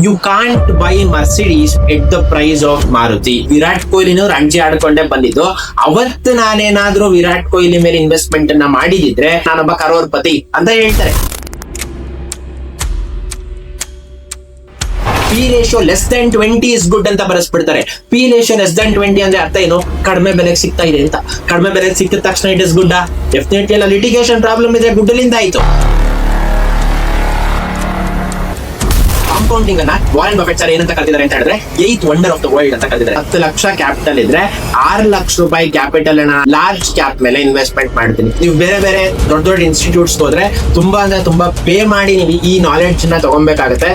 You can't buy Mercedes at the price of Maruti. Virat ಕೊಹ್ಲಿನೂ ರಣಜಿ ಆಡ್ಕೊಂಡೇ ಬಂದಿದ್ದು. ಅವತ್ತು ನಾನೇನಾದ್ರೂ ವಿರಾಟ್ ಕೊಹ್ಲಿ ಮೇಲೆ ಇನ್ವೆಸ್ಟ್ಮೆಂಟ್ ಅನ್ನ ಮಾಡಿದಿದ್ರೆ ನಾನೊಬ್ಬ ಕರೋರ್ಪತಿ ಅಂತ ಹೇಳ್ತಾರೆ. P ratio less than 20 is good ಅಂತ ಬರೆಸ್ಬಿಡ್ತಾರೆ. ಪಿ ರೇಷಿಯೋ ಲೆಸ್ ದನ್ 20 ಅಂದ್ರೆ ಅರ್ಥ ಏನು? ಕಡಿಮೆ ಬೆಲೆಗೆ ಸಿಗ್ತಾ ಇದೆ ಅಂತ. ಕಡಿಮೆ ಬೆಲೆಗೆ ಸಿಕ್ಕಿದ ತಕ್ಷಣ ಇಟ್ ಇಸ್ ಗುಡ್? ಡೆಫಿನೆಟ್ಲಿ ಅಲ್ಲ. ಲಿಟಿಗೇಷನ್ ಪ್ರಾಬ್ಲಮ್ ಇದೆ, ಗುಡ್ಡಲಿಂದ ಆಯ್ತು. ಕಾಂಪೌಂಡಿಂಗ್ ಅನ್ನ ವಾರೆನ್ ಬಫೆಟ್ ಸರ್ ಏನಂತ ಕರೆದಿದ್ದಾರೆ ಅಂತ ಹೇಳಿದ್ರೆ ಏತ್ ವಂಡರ್ ಆಫ್ ದ ವರ್ಲ್ಡ್ ಅಂತ ಕರೆದಿದ್ದಾರೆ. 10 ಲಕ್ಷ ಕ್ಯಾಪಿಟಲ್ ಇದ್ರೆ 6 ಲಕ್ಷ ರೂಪಾಯಿ ಕ್ಯಾಪಿಟಲ್ ಅನ್ನ ಲಾರ್ಜ್ ಕ್ಯಾಪ್ ಮೇಲೆ ಇನ್ವೆಸ್ಟ್ಮೆಂಟ್ ಮಾಡ್ತೀನಿ. ನೀವು ಬೇರೆ ಬೇರೆ ದೊಡ್ಡ ದೊಡ್ಡ ಇನ್ಸ್ಟಿಟ್ಯೂಟ್ಸ್ ಹೋದ್ರೆ ತುಂಬಾ ಅಂದ್ರೆ ತುಂಬಾ ಪೇ ಮಾಡಿ ನೀವು ಈ ನಾಲೆಡ್ಜ್ ನ ತಗೊಬೇಕಾಗುತ್ತೆ.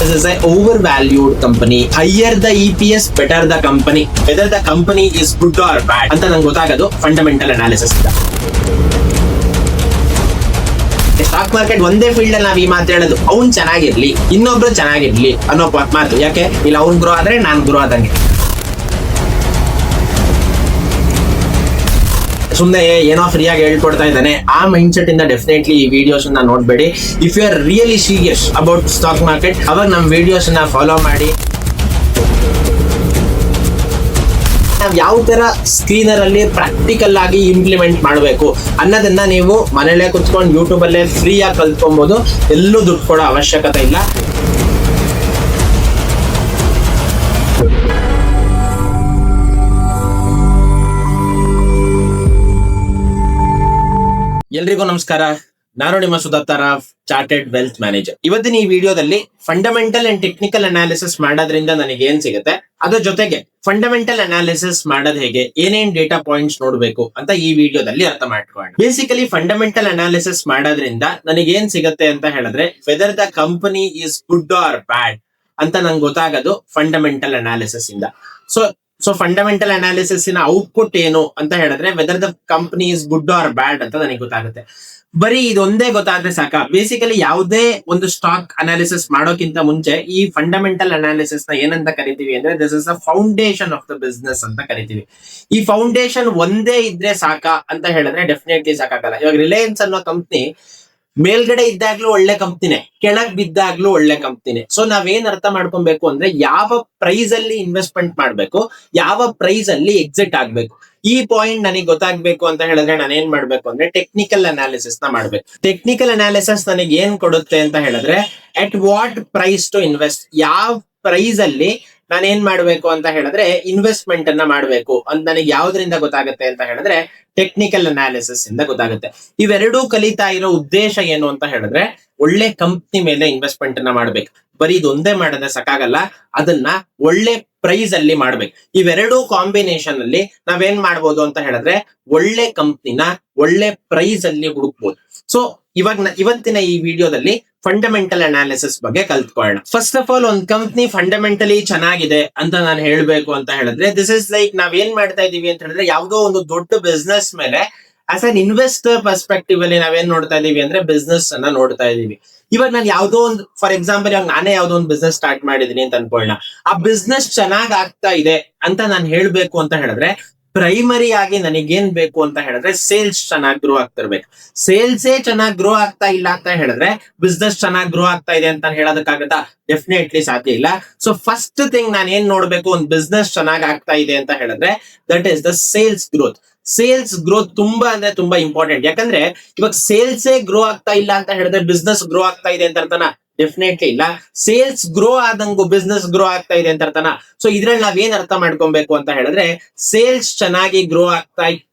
This is an overvalued company. Higher the EPS, better the company. Whether the company is good or bad ಅಂತ ನಂಗೆ ಗೊತ್ತಾಗೋದು ಫಂಡಮೆಂಟಲ್ ಅನಾಲಿಸಿಸ್ ಇಂದ. ಸ್ಟಾಕ್ ಮಾರ್ಕೆಟ್ ಒಂದೇ ಫೀಲ್ಡ್ ಅಲ್ಲಿ ನಾವ್ ಈ ಮಾತು ಹೇಳೋದು, ಅವ್ನ್ ಚೆನ್ನಾಗಿರ್ಲಿ ಇನ್ನೊಬ್ರು ಚೆನ್ನಾಗಿರ್ಲಿ ಅನ್ನೋ ಮಾತು. ಯಾಕೆ? ಇಲ್ಲ ಅವ್ನ್ ಗ್ರೋ ಆದ್ರೆ ನಾನ್ ಗ್ರೋ ಆದಂಗೆ. ಸುಮ್ಮನೆ ಏನೋ ಫ್ರೀ ಆಗಿ ಹೇಳ್ಕೊಡ್ತಾ ಇದ್ದಾನೆ ಆ ಮೈಂಡ್ ಸೆಟ್ ಇಂದ ಡೆಫಿನೆಟ್ಲಿ ಈ ವಿಡಿಯೋಸ್ ನ ನೋಡ್ಬೇಡಿ. If you are really serious about stock market, ಅವಾಗ ನಮ್ ವಿಡಿಯೋಸ್ ನ ಫಾಲೋ ಮಾಡಿ. ನಾವ್ ಯಾವ ತರ ಸ್ಕ್ರೀನರ್ ಅಲ್ಲಿ ಪ್ರಾಕ್ಟಿಕಲ್ ಆಗಿ ಇಂಪ್ಲಿಮೆಂಟ್ ಮಾಡಬೇಕು ಅನ್ನೋದನ್ನ ನೀವು ಮನೇಲೆ ಕುತ್ಕೊಂಡು ಯೂಟ್ಯೂಬ್ ಅಲ್ಲೇ ಫ್ರೀ ಆಗಿ ಕಲ್ತ್ಕೊಬಹುದು. ಎಲ್ಲೂ ದುಡ್ಡು ಕೊಡೋ ಅವಶ್ಯಕತೆ ಇಲ್ಲ. ಎಲ್ರಿಗೂ ನಮಸ್ಕಾರ. ನಾನು ನಿಮ್ಮ ಸುದತ್ತ ರಾವ್, ಚಾರ್ಟೆಡ್ ವೆಲ್ತ್ ಮ್ಯಾನೇಜರ್. ಇವತ್ತಿನ ಈ ವಿಡಿಯೋದಲ್ಲಿ ಫಂಡಮೆಂಟಲ್ ಅಂಡ್ ಟೆಕ್ನಿಕಲ್ ಅನಾಲಿಸಿಸ್ ಮಾಡೋದ್ರಿಂದ ನನಗೆ ಏನ್ ಸಿಗುತ್ತೆ, ಅದ್ರ ಜೊತೆಗೆ ಫಂಡಮೆಂಟಲ್ ಅನಾಲಿಸಿಸ್ ಮಾಡೋದ್ ಹೇಗೆ, ಏನೇನ್ ಡೇಟಾ ಪಾಯಿಂಟ್ಸ್ ನೋಡ್ಬೇಕು ಅಂತ ಈ ವಿಡಿಯೋದಲ್ಲಿ ಅರ್ಥ ಮಾಡ್ಕೊಳ್ಳೋಣ. ಬೇಸಿಕಲಿ ಫಂಡಮೆಂಟಲ್ ಅನಾಲಿಸಿಸ್ ಮಾಡೋದ್ರಿಂದ ನನಗೆ ಏನ್ ಸಿಗುತ್ತೆ ಅಂತ ಹೇಳಿದ್ರೆ, whether the company is good or bad ಅಂತ ನಂಗೆ ಗೊತ್ತಾಗೋದು ಫಂಡಮೆಂಟಲ್ ಅನಾಲಿಸಿಸ್ ಇಂದ. ಸೊ ಫಂಡಮೆಂಟಲ್ ಅನಾಲಿಸಿಸ್ ನ ಔಟ್ಪುಟ್ ಏನು ಅಂತ ಹೇಳಿದ್ರೆ, whether the company is good or bad ಅಂತ ನನಗೆ ಗೊತ್ತಾಗುತ್ತೆ. ಬರೀ ಇದೊಂದೇ ಗೊತ್ತಾದ್ರೆ ಸಾಕ? ಬೇಸಿಕಲಿ ಯಾವುದೇ ಒಂದು ಸ್ಟಾಕ್ ಅನಾಲಿಸಿಸ್ ಮಾಡೋಕ್ಕಿಂತ ಮುಂಚೆ ಈ ಫಂಡಮೆಂಟಲ್ ಅನಾಲಿಸಿಸ್ ನ ಏನಂತ ಕರಿತೀವಿ ಅಂದ್ರೆ, this is the foundation of the business ಅಂತ ಕರಿತೀವಿ. ಈ ಫೌಂಡೇಶನ್ ಒಂದೇ ಇದ್ರೆ ಸಾಕ ಅಂತ ಹೇಳಿದ್ರೆ ಡೆಫಿನೆಟ್ಲಿ ಸಾಕಾಗಲ್ಲ. ಇವಾಗ ರಿಲಯನ್ಸ್ ಅನ್ನೋ ಕಂಪ್ನಿ ಮೇಲ್ಗಡೆ ಇದ್ದಾಗ್ಲೂ ಒಳ್ಳೆ ಕಂಪ್ನಿನೇ, ಕೆಳಗ್ ಬಿದ್ದಾಗ್ಲೂ ಒಳ್ಳೆ ಕಂಪ್ನಿನೇ. ಸೊ ನಾವೇನ್ ಅರ್ಥ ಮಾಡ್ಕೊಬೇಕು ಅಂದ್ರೆ, ಯಾವ ಪ್ರೈಸ್ ಅಲ್ಲಿ ಇನ್ವೆಸ್ಟ್ಮೆಂಟ್ ಮಾಡ್ಬೇಕು, ಯಾವ ಪ್ರೈಸ್ ಅಲ್ಲಿ ಎಕ್ಸಿಟ್ ಆಗ್ಬೇಕು, ಈ ಪಾಯಿಂಟ್ ನನಗೆ ಗೊತ್ತಾಗ್ಬೇಕು ಅಂತ ಹೇಳಿದ್ರೆ ನಾನು ಏನ್ ಮಾಡ್ಬೇಕು ಅಂದ್ರೆ ಟೆಕ್ನಿಕಲ್ ಅನಾಲಿಸಿಸ್ ನ ಮಾಡ್ಬೇಕು. ಟೆಕ್ನಿಕಲ್ ಅನಾಲಿಸಿಸ್ ನನಗೆ ಏನ್ ಕೊಡುತ್ತೆ ಅಂತ ಹೇಳಿದ್ರೆ, at what price to invest, ಯಾವ ಪ್ರೈಸ್ ಅಲ್ಲಿ ನಾನು ಏನ್ ಮಾಡ್ಬೇಕು ಅಂತ ಹೇಳಿದ್ರೆ ಇನ್ವೆಸ್ಟ್ಮೆಂಟ್ ಅನ್ನ ಮಾಡ್ಬೇಕು ಅಂತ ನನಗೆ ಯಾವ್ದ್ರಿಂದ ಗೊತ್ತಾಗುತ್ತೆ ಅಂತ ಹೇಳಿದ್ರೆ ಟೆಕ್ನಿಕಲ್ ಅನಾಲಿಸಿಸ್ ಇಂದ ಗೊತ್ತಾಗುತ್ತೆ. ಇವೆರಡೂ ಕಲಿತಾ ಇರೋ ಉದ್ದೇಶ ಏನು ಅಂತ ಹೇಳಿದ್ರೆ, ಒಳ್ಳೆ ಕಂಪ್ನಿ ಮೇಲೆ ಇನ್ವೆಸ್ಟ್ಮೆಂಟ್ ಅನ್ನ ಮಾಡ್ಬೇಕು. ಬರೀ ಇದೊಂದೇ ಮಾಡಿದ್ರೆ ಸಾಕಾಗಲ್ಲ, ಅದನ್ನ ಒಳ್ಳೆ ಪ್ರೈಸ್ ಅಲ್ಲಿ ಮಾಡ್ಬೇಕು. ಇವೆರಡೂ ಕಾಂಬಿನೇಷನ್ ಅಲ್ಲಿ ನಾವೇನ್ ಮಾಡ್ಬೋದು ಅಂತ ಹೇಳಿದ್ರೆ ಒಳ್ಳೆ ಕಂಪ್ನಿನ ಒಳ್ಳೆ ಪ್ರೈಸ್ ಅಲ್ಲಿ ಹುಡುಕ್ಬೋದು. ಸೊ ಇವತ್ತಿನ ಈ ವಿಡಿಯೋದಲ್ಲಿ ಫಂಡಮೆಂಟಲ್ ಅನಾಲಿಸಿಸ್ ಬಗ್ಗೆ ಕಲ್ತ್ಕೊಳ್ಳೋಣ. ಫಸ್ಟ್ ಆಫ್ ಆಲ್, ಒಂದು ಕಂಪ್ನಿ ಫಂಡಮೆಂಟಲಿ ಚೆನ್ನಾಗಿದೆ ಅಂತ ನಾನು ಹೇಳ್ಬೇಕು ಅಂತ ಹೇಳಿದ್ರೆ, ದಿಸ್ ಇಸ್ ಲೈಕ್ ನಾವ್ ಏನ್ ಮಾಡ್ತಾ ಇದೀವಿ ಅಂತ ಹೇಳಿದ್ರೆ, ಯಾವ್ದೋ ಒಂದು ದೊಡ್ಡ ಬಿಸ್ನೆಸ್ ಮೇಲೆ ಆಸ್ ಅನ್ ಇನ್ವೆಸ್ಟರ್ ಪರ್ಸ್ಪೆಕ್ಟಿವ್ ಅಲ್ಲಿ ನಾವೇನ್ ನೋಡ್ತಾ ಇದೀವಿ ಅಂದ್ರೆ ಬಿಸ್ನೆಸ್ ಅನ್ನ ನೋಡ್ತಾ ಇದೀವಿ. ಇವಾಗ ನಾನು ಯಾವ್ದೋ ಒಂದು, ಫಾರ್ ಎಕ್ಸಾಂಪಲ್ ಇವಾಗ ನಾನೇ ಯಾವ್ದೋ ಒಂದು ಬಿಸ್ನೆಸ್ ಸ್ಟಾರ್ಟ್ ಮಾಡಿದೀನಿ ಅಂತ ಅನ್ಕೊಳ್ಳೋಣ. ಆ ಬಿಸ್ನೆಸ್ ಚೆನ್ನಾಗ್ ಆಗ್ತಾ ಇದೆ ಅಂತ ನಾನು ಹೇಳ್ಬೇಕು ಅಂತ ಹೇಳಿದ್ರೆ, ಪ್ರೈಮರಿ ಆಗಿ ನನಗೇನ್ ಬೇಕು ಅಂತ ಹೇಳಿದ್ರೆ ಸೇಲ್ಸ್ ಚೆನ್ನಾಗಿ ಗ್ರೋ ಆಗ್ತಿರ್ಬೇಕು. ಸೇಲ್ಸೇ ಚೆನ್ನಾಗಿ ಗ್ರೋ ಆಗ್ತಾ ಇಲ್ಲ ಅಂತ ಹೇಳಿದ್ರೆ ಬಿಸ್ನೆಸ್ ಚೆನ್ನಾಗಿ ಗ್ರೋ ಆಗ್ತಾ ಇದೆ ಅಂತ ಹೇಳೋದಕ್ಕಾಗತ್ತಾ? ಡೆಫಿನೆಟ್ಲಿ ಸಾಧ್ಯ ಇಲ್ಲ. ಸೊ ಫಸ್ಟ್ ಥಿಂಗ್ ನಾನು ಏನ್ ನೋಡ್ಬೇಕು, ಒಂದು ಬಿಸ್ನೆಸ್ ಚೆನ್ನಾಗಿ ಆಗ್ತಾ ಇದೆ ಅಂತ ಹೇಳಿದ್ರೆ that is the sales growth. Sales growth ತುಂಬಾ ಅಂದ್ರೆ ತುಂಬಾ ಇಂಪಾರ್ಟೆಂಟ್. ಯಾಕಂದ್ರೆ ಇವಾಗ ಸೇಲ್ಸೇ ಗ್ರೋ ಆಗ್ತಾ ಇಲ್ಲ ಅಂತ ಹೇಳಿದ್ರೆ ಬಿಸ್ನೆಸ್ ಗ್ರೋ ಆಗ್ತಾ ಇದೆ ಅಂತ ಅರ್ಥನಾ? ಡೆಫಿನೆಟ್ಲಿ ಇಲ್ಲ. ಸೇಲ್ಸ್ ಗ್ರೋ ಆದಂಗು ಬಿಸ್ನೆಸ್ ಗ್ರೋ ಆಗ್ತಾ ಇದೆ ಅಂತ ಅರ್ಥನಾ? ಸೊ ಇದ್ರಲ್ಲಿ ನಾವೇನ್ ಅರ್ಥ ಮಾಡ್ಕೊಬೇಕು ಅಂತ ಹೇಳಿದ್ರೆ, ಸೇಲ್ಸ್ ಚೆನ್ನಾಗಿ ಗ್ರೋ ಆಗ್ತಾ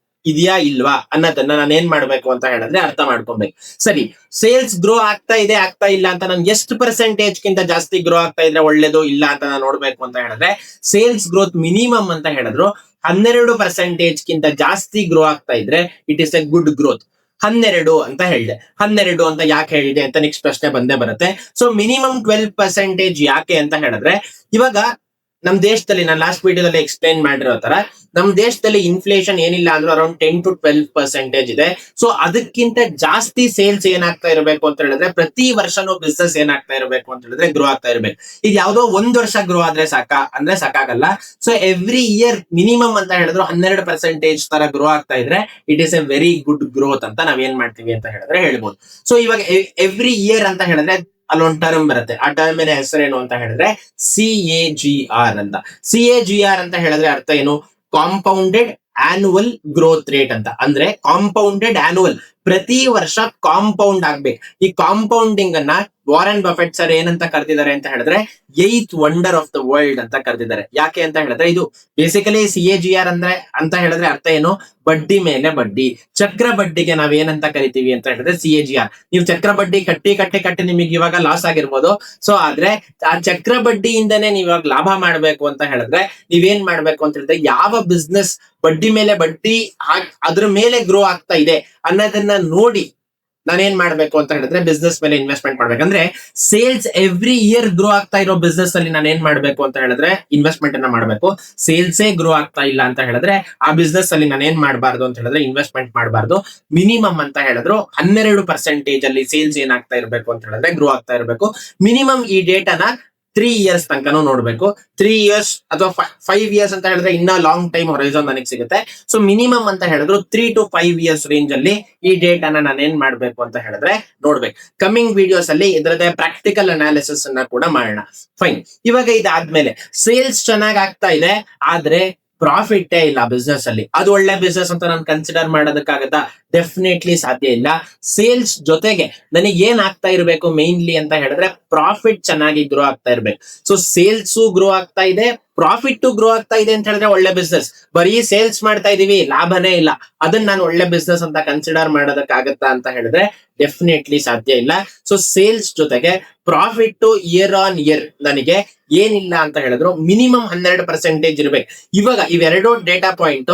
ಇದೆಯಾ ಇಲ್ವಾ ಅನ್ನೋದನ್ನ ನಾನು ಏನ್ ಮಾಡ್ಬೇಕು ಅಂತ ಹೇಳಿದ್ರೆ ಅರ್ಥ ಮಾಡ್ಕೊಬೇಕು. ಸರಿ, ಸೇಲ್ಸ್ ಗ್ರೋ ಆಗ್ತಾ ಇದೆ ಆಗ್ತಾ ಇಲ್ಲ ಅಂತ ನನ್ಗೆ ಎಷ್ಟು ಪರ್ಸೆಂಟೇಜ್ ಗಿಂತ ಜಾಸ್ತಿ ಗ್ರೋ ಆಗ್ತಾ ಇದ್ರೆ ಒಳ್ಳೇದು ಇಲ್ಲ ಅಂತ ನಾನು ನೋಡ್ಬೇಕು ಅಂತ ಹೇಳಿದ್ರೆ, ಸೇಲ್ಸ್ ಗ್ರೋತ್ ಮಿನಿಮಮ್ ಅಂತ ಹೇಳಿದ್ರು 12% ಗಿಂತ ಜಾಸ್ತಿ ಗ್ರೋ ಆಗ್ತಾ ಇದ್ರೆ it is A good growth. 12 ಅಂತ ಹೇಳಿದೆ. 12 ಅಂತ ಯಾಕೆ ಹೇಳಿದೆ ಅಂತ ನೆಕ್ಸ್ಟ್ ಪ್ರಶ್ನೆ ಬಂದೇ ಬರುತ್ತೆ. ಸೊ ಮಿನಿಮಮ್ 12% ಯಾಕೆ ಅಂತ ಹೇಳಿದ್ರೆ, ಇವಾಗ ನಮ್ ದೇಶದಲ್ಲಿ ನಾನು ಲಾಸ್ಟ್ ವಿಡಿಯೋದಲ್ಲಿ ಎಕ್ಸ್ಪ್ಲೈನ್ ಮಾಡಿರೋ ತರ ನಮ್ ದೇಶದಲ್ಲಿ ಇನ್ಫ್ಲೇಷನ್ ಏನಿಲ್ಲ ಅಂದ್ರೂ ಅರೌಂಡ್ 10 to 12% ಇದೆ. ಸೊ ಅದಕ್ಕಿಂತ ಜಾಸ್ತಿ ಸೇಲ್ಸ್ ಏನಾಗ್ತಾ ಇರಬೇಕು ಅಂತ ಹೇಳಿದ್ರೆ, ಪ್ರತಿ ವರ್ಷನೂ ಬಿಸ್ನೆಸ್ ಏನಾಗ್ತಾ ಇರಬೇಕು ಅಂತ ಹೇಳಿದ್ರೆ ಗ್ರೋ ಆಗ್ತಾ ಇರ್ಬೇಕು. ಇದು ಯಾವ್ದೋ ಒಂದ್ ವರ್ಷ ಗ್ರೋ ಆದ್ರೆ ಅಂದ್ರೆ ಸಾಕಾಗಲ್ಲ. ಸೊ ಎವ್ರಿ ಇಯರ್ ಮಿನಿಮಮ್ ಅಂತ ಹೇಳಿದ್ರು 12% ತರ ಗ್ರೋ ಆಗ್ತಾ ಇದ್ರೆ it is a very good growth ಅಂತ ನಾವ್ ಏನ್ ಮಾಡ್ತೀವಿ ಅಂತ ಹೇಳಿದ್ರೆ ಹೇಳ್ಬೋದು. ಸೊ ಇವಾಗ ಎವ್ರಿ ಇಯರ್ ಅಂತ ಹೇಳಿದ್ರೆ ಅಲ್ಲೊಂದು ಟರ್ಮ್ ಬರುತ್ತೆ. ಆ ಟರ್ಮಿನ ಹೆಸರೇನು ಅಂತ ಹೇಳಿದ್ರೆ CAGR ಅಂತ. CAGR ಅಂತ ಹೇಳಿದ್ರೆ ಅರ್ಥ ಏನು? ಕಾಂಪೌಂಡೆಡ್ ಆನ್ಯುವಲ್ ಗ್ರೋತ್ ರೇಟ್ ಅಂತ. ಅಂದ್ರೆ ಕಾಂಪೌಂಡೆಡ್ ಆನ್ಯುವಲ್, ಪ್ರತಿ ವರ್ಷ ಕಾಂಪೌಂಡ್ ಆಗ್ಬೇಕು. ಈ ಕಾಂಪೌಂಡಿಂಗ್ ಅನ್ನ ವಾರೆನ್ ಬಫೆಟ್ ಸರ್ ಏನಂತ ಕರೆದಿದ್ದಾರೆ ಅಂತ ಹೇಳಿದ್ರೆ ಏತ್ ವಂಡರ್ ಆಫ್ ದ ವರ್ಲ್ಡ್ ಅಂತ ಕರೆದಿದ್ದಾರೆ. ಯಾಕೆ ಅಂತ ಹೇಳಿದ್ರೆ ಇದು ಬೇಸಿಕಲಿ CAGR ಅಂದ್ರೆ ಅಂತ ಹೇಳಿದ್ರೆ ಅರ್ಥ ಏನು? ಬಡ್ಡಿ ಮೇಲೆ ಬಡ್ಡಿ, ಚಕ್ರ ಬಡ್ಡಿಗೆ ನಾವ್ ಏನಂತ ಕರಿತೀವಿ ಅಂತ ಹೇಳಿದ್ರೆ CAGR. ನೀವು ಚಕ್ರ ಬಡ್ಡಿ ಕಟ್ಟಿ ಕಟ್ಟಿ ಕಟ್ಟಿ ನಿಮಗೆ ಇವಾಗ ಲಾಸ್ ಆಗಿರ್ಬೋದು. ಸೊ ಆದ್ರೆ ಆ ಚಕ್ರ ಬಡ್ಡಿಯಿಂದನೇ ನೀವು ಇವಾಗ ಲಾಭ ಮಾಡ್ಬೇಕು ಅಂತ ಹೇಳಿದ್ರೆ ನೀವೇನ್ ಮಾಡ್ಬೇಕು ಅಂತ ಹೇಳಿದ್ರೆ ಯಾವ ಬಿಸ್ನೆಸ್ ಬಡ್ಡಿ ಮೇಲೆ ಬಡ್ಡಿ ಅದ್ರ ಮೇಲೆ ಗ್ರೋ ಆಗ್ತಾ ಇದೆ ಅನ್ನೋದನ್ನ ನೋಡಿ ನಾನೇನ್ ಮಾಡ್ಬೇಕು ಅಂತ ಹೇಳಿದ್ರೆ ಬಿಸ್ನೆಸ್ ಮೇಲೆ ಇನ್ವೆಸ್ಟ್ಮೆಂಟ್ ಮಾಡ್ಬೇಕಂದ್ರೆ ಸೇಲ್ಸ್ ಎವ್ರಿ ಇಯರ್ ಗ್ರೋ ಆಗ್ತಾ ಇರೋ ಬಿಸ್ನೆಸ್ ಅಲ್ಲಿ ನಾನು ಏನ್ ಮಾಡ್ಬೇಕು ಅಂತ ಹೇಳಿದ್ರೆ ಇನ್ವೆಸ್ಟ್ಮೆಂಟ್ ಅನ್ನ ಮಾಡ್ಬೇಕು. ಸೇಲ್ಸೇ ಗ್ರೋ ಆಗ್ತಾ ಇಲ್ಲ ಅಂತ ಹೇಳಿದ್ರೆ ಆ ಬಿಸ್ನೆಸ್ ಅಲ್ಲಿ ನಾನು ಏನ್ ಮಾಡಬಾರ್ದು ಅಂತ ಹೇಳಿದ್ರೆ ಇನ್ವೆಸ್ಟ್ಮೆಂಟ್ ಮಾಡಬಾರ್ದು. ಮಿನಿಮಮ್ ಅಂತ ಹೇಳಿದ್ರು 12% ಅಲ್ಲಿ ಸೇಲ್ಸ್ ಏನಾಗ್ತಾ ಇರ್ಬೇಕು ಅಂತ ಹೇಳಿದ್ರೆ ಗ್ರೋ ಆಗ್ತಾ ಇರ್ಬೇಕು. ಮಿನಿಮಮ್ ಈ ಡೇಟಾನ 3 ಇಯರ್ಸ್ ತನಕನೂ ನೋಡ್ಬೇಕು. 3 ಇಯರ್ಸ್ ಅಥವಾ 5 ಇಯರ್ಸ್ ಅಂತ ಹೇಳಿದ್ರೆ ಇನ್ನ ಲಾಂಗ್ ಟೈಮ್ ಹೊರೈಸನ್ ನನಗೆ ಸಿಗುತ್ತೆ. ಸೊ ಮಿನಿಮಮ್ ಅಂತ ಹೇಳಿದ್ರು 3 to 5 ಇಯರ್ಸ್ ರೇಂಜ್ ಅಲ್ಲಿ ಈ ಡೇಟಾನ ನಾನು ಏನ್ ಮಾಡ್ಬೇಕು ಅಂತ ಹೇಳಿದ್ರೆ ನೋಡ್ಬೇಕು. ಕಮಿಂಗ್ ವಿಡಿಯೋಸ್ ಅಲ್ಲಿ ಇದರದೇ ಪ್ರಾಕ್ಟಿಕಲ್ ಅನಾಲಿಸಿಸ್ ಅನ್ನ ಕೂಡ ಮಾಡೋಣ. ಫೈನ್. ಇವಾಗ ಇದಾದ್ಮೇಲೆ ಸೇಲ್ಸ್ ಚೆನ್ನಾಗ್ ಆಗ್ತಾ ಇದೆ, ಆದ್ರೆ ಪ್ರಾಫಿಟ್ ಇಲ್ಲ ಬಿಸ್ನೆಸ್ ಅಲ್ಲಿ. ಅದು ಒಳ್ಳೆ ಬಿಸ್ನೆಸ್ ಅಂತ ನಾನು ಕನ್ಸಿಡರ್ ಮಾಡೋದಕ್ಕಾಗತ್ತಾ? ಡೆಫಿನೆಟ್ಲಿ ಸಾಧ್ಯ ಇಲ್ಲ. ಸೇಲ್ಸ್ ಜೊತೆಗೆ ನನಗೆ ಏನ್ ಆಗ್ತಾ ಇರಬೇಕು ಮೇನ್ಲಿ ಅಂತ ಹೇಳಿದ್ರೆ ಪ್ರಾಫಿಟ್ ಚೆನ್ನಾಗಿ ಗ್ರೋ ಆಗ್ತಾ ಇರ್ಬೇಕು. ಸೊ ಸೇಲ್ಸ್ ಗ್ರೋ ಆಗ್ತಾ ಇದೆ, ಪ್ರಾಫಿಟ್ ಗ್ರೋ ಆಗ್ತಾ ಇದೆ ಅಂತ ಹೇಳಿದ್ರೆ ಒಳ್ಳೆ ಬಿಸ್ನೆಸ್. ಬರೀ ಸೇಲ್ಸ್ ಮಾಡ್ತಾ ಇದೀವಿ, ಲಾಭನೇ ಇಲ್ಲ, ಅದನ್ನ ನಾನು ಒಳ್ಳೆ ಬಿಸ್ನೆಸ್ ಅಂತ ಕನ್ಸಿಡರ್ ಮಾಡೋದಕ್ಕಾಗತ್ತಾ ಅಂತ ಹೇಳಿದ್ರೆ ಡೆಫಿನೆಟ್ಲಿ ಸಾಧ್ಯ ಇಲ್ಲ. ಸೊ ಸೇಲ್ಸ್ ಜೊತೆಗೆ ಪ್ರಾಫಿಟ್ ಇಯರ್ ಆನ್ ಇಯರ್ ನನಗೆ ಏನಿಲ್ಲ ಅಂತ ಹೇಳಿದ್ರು ಮಿನಿಮಮ್ 12% ಇರ್ಬೇಕು. ಇವಾಗ ಇವೆರಡು ಡೇಟಾ ಪಾಯಿಂಟ್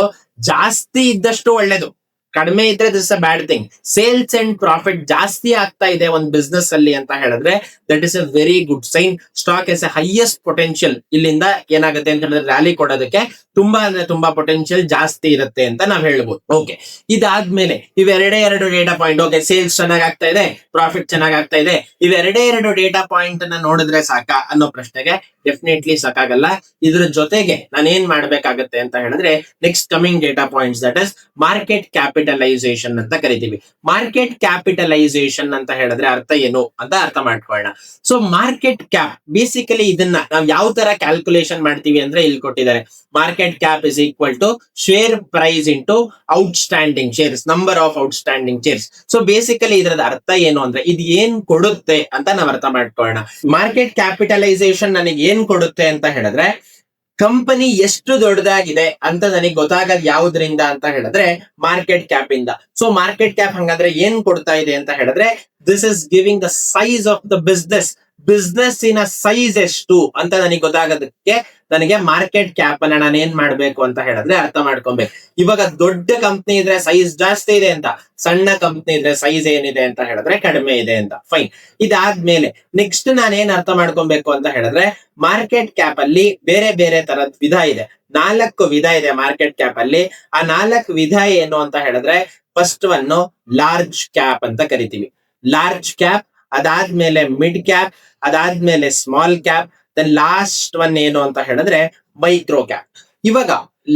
ಜಾಸ್ತಿ ಇದ್ದಷ್ಟು ಒಳ್ಳೇದು, ಕಡಿಮೆ ಇದ್ರೆ this a bad thing. Sales and profit ಜಾಸ್ತಿ ಆಗ್ತಾ ಇದೆ ಒಂದು ಬಿಸ್ನೆಸ್ ಅಲ್ಲಿ ಅಂತ ಹೇಳಿದ್ರೆ that is a very good sign. Stock has a highest potential. ಇಲ್ಲಿಂದ ಏನಾಗುತ್ತೆ ಅಂತ ಹೇಳಿದ್ರೆ ರ್ಯಾಲಿ ಕೊಡೋದಕ್ಕೆ ತುಂಬಾ ಅಂದ್ರೆ ತುಂಬಾ ಪೊಟೆನ್ಶಿಯಲ್ ಜಾಸ್ತಿ ಇರುತ್ತೆ ಅಂತ ನಾವ್ ಹೇಳ್ಬೋದು. ಓಕೆ, ಇದಾದ್ಮೇಲೆ ಇವೆರಡೇ ಎರಡು ಡೇಟಾ ಪಾಯಿಂಟ್. ಓಕೆ, ಸೇಲ್ಸ್ ಚೆನ್ನಾಗ್ ಆಗ್ತಾ ಇದೆ, ಪ್ರಾಫಿಟ್ ಚೆನ್ನಾಗ್ ಆಗ್ತಾ ಇದೆ, ಇವೆರಡೇ ಎರಡು ಡೇಟಾ ಪಾಯಿಂಟ್ ಅನ್ನ ನೋಡಿದ್ರೆ ಸಾಕಾ ಅನ್ನೋ ಪ್ರಶ್ನೆಗೆ ಡೆಫಿನೆಟ್ಲಿ ಸಾಕಾಗಲ್ಲ. ಇದ್ರ ಜೊತೆಗೆ ನಾನು ಏನ್ ಮಾಡ್ಬೇಕಾಗತ್ತೆ ಅಂತ ಹೇಳಿದ್ರೆ next coming data points that is market capitalisation ಅಂತ ಕರಿತೀವಿ. ಮಾರ್ಕೆಟ್ ಕ್ಯಾಪಿಟಲೈಸೇಷನ್ ಅಂತ ಹೇಳಿದ್ರೆ ಅರ್ಥ ಏನು ಅಂತ ಅರ್ಥ ಮಾಡ್ಕೊಳ್ಳೋಣ. ಸೊ ಮಾರ್ಕೆಟ್ ಕ್ಯಾಪ್ ಬೇಸಿಕಲಿ ಇದನ್ನ ನಾವು ಯಾವ ತರ ಕ್ಯಾಲ್ಕುಲೇಷನ್ ಮಾಡ್ತೀವಿ ಅಂದ್ರೆ ಇಲ್ಲಿ ಕೊಟ್ಟಿದ್ದಾರೆ. Market cap is equal to share price into outstanding shares, number of outstanding shares. So basically ಇದರದ ಅರ್ಥ ಏನು ಅಂದ್ರೆ ಇದು ಏನ್ ಕೊಡುತ್ತೆ ಅಂತ ನಾವ್ ಅರ್ಥ ಮಾಡ್ಕೊಳ್ಳೋಣ. ಮಾರ್ಕೆಟ್ ಕ್ಯಾಪಿಟಲೈಸೇಷನ್ ನನಗೆ ಏನ್ ಕೊಡುತ್ತೆ ಅಂತ ಹೇಳಿದ್ರೆ ಕಂಪನಿ ಎಷ್ಟು ದೊಡ್ಡದಾಗಿದೆ ಅಂತ ನನಗೆ ಗೊತ್ತಾಗದ್ ಯಾವುದರಿಂದ ಅಂತ ಹೇಳಿದ್ರೆ ಮಾರ್ಕೆಟ್ ಕ್ಯಾಪ್ ಇಂದ. ಸೊ ಮಾರ್ಕೆಟ್ ಕ್ಯಾಪ್ ಹಂಗಾದ್ರೆ ಏನ್ ಕೊಡ್ತಾ ಇದೆ ಅಂತ ಹೇಳಿದ್ರೆ this is giving the size of the business. Business ಇನ ಸೈಜ್ ಎಷ್ಟು ಅಂತ ನನಗೆ ಗೊತ್ತಾಗೋದಕ್ಕೆ ನನಗೆ ಮಾರ್ಕೆಟ್ ಕ್ಯಾಪ್ ಅನ್ನ ನಾನು ಏನ್ ಮಾಡ್ಬೇಕು ಅಂತ ಹೇಳಿದ್ರೆ ಅರ್ಥ ಮಾಡ್ಕೊಬೇಕು. ಇವಾಗ ದೊಡ್ಡ ಕಂಪ್ನಿ ಇದ್ರೆ ಸೈಜ್ ಜಾಸ್ತಿ ಇದೆ ಅಂತ, ಸಣ್ಣ ಕಂಪ್ನಿ ಇದ್ರೆ ಸೈಜ್ ಏನಿದೆ ಅಂತ ಹೇಳಿದ್ರೆ ಕಡಿಮೆ ಇದೆ ಅಂತ. ಫೈನ್. ಇದಾದ್ಮೇಲೆ ನೆಕ್ಸ್ಟ್ ನಾನು ಏನ್ ಅರ್ಥ ಮಾಡ್ಕೊಬೇಕು ಅಂತ ಹೇಳಿದ್ರೆ ಮಾರ್ಕೆಟ್ ಕ್ಯಾಪ್ ಅಲ್ಲಿ ಬೇರೆ ಬೇರೆ ತರದ ವಿಧ ಇದೆ. 4 ವಿಧ ಇದೆ ಮಾರ್ಕೆಟ್ ಕ್ಯಾಪ್ ಅಲ್ಲಿ. ಆ 4 ವಿಧ ಏನು ಅಂತ ಹೇಳಿದ್ರೆ ಫಸ್ಟ್ ಒನ್ ಲಾರ್ಜ್ ಕ್ಯಾಪ್ ಅಂತ ಕರಿತೀವಿ. ಲಾರ್ಜ್ ಕ್ಯಾಪ್, ಅದಾದ್ಮೇಲೆ ಮಿಡ್ ಕ್ಯಾಪ್, ಅದಾದ್ಮೇಲೆ small cap, then last one ಏನು ಅಂತ ಹೇಳಿದ್ರೆ ಮೈಕ್ರೋ ಕ್ಯಾಪ್. ಇವಾಗ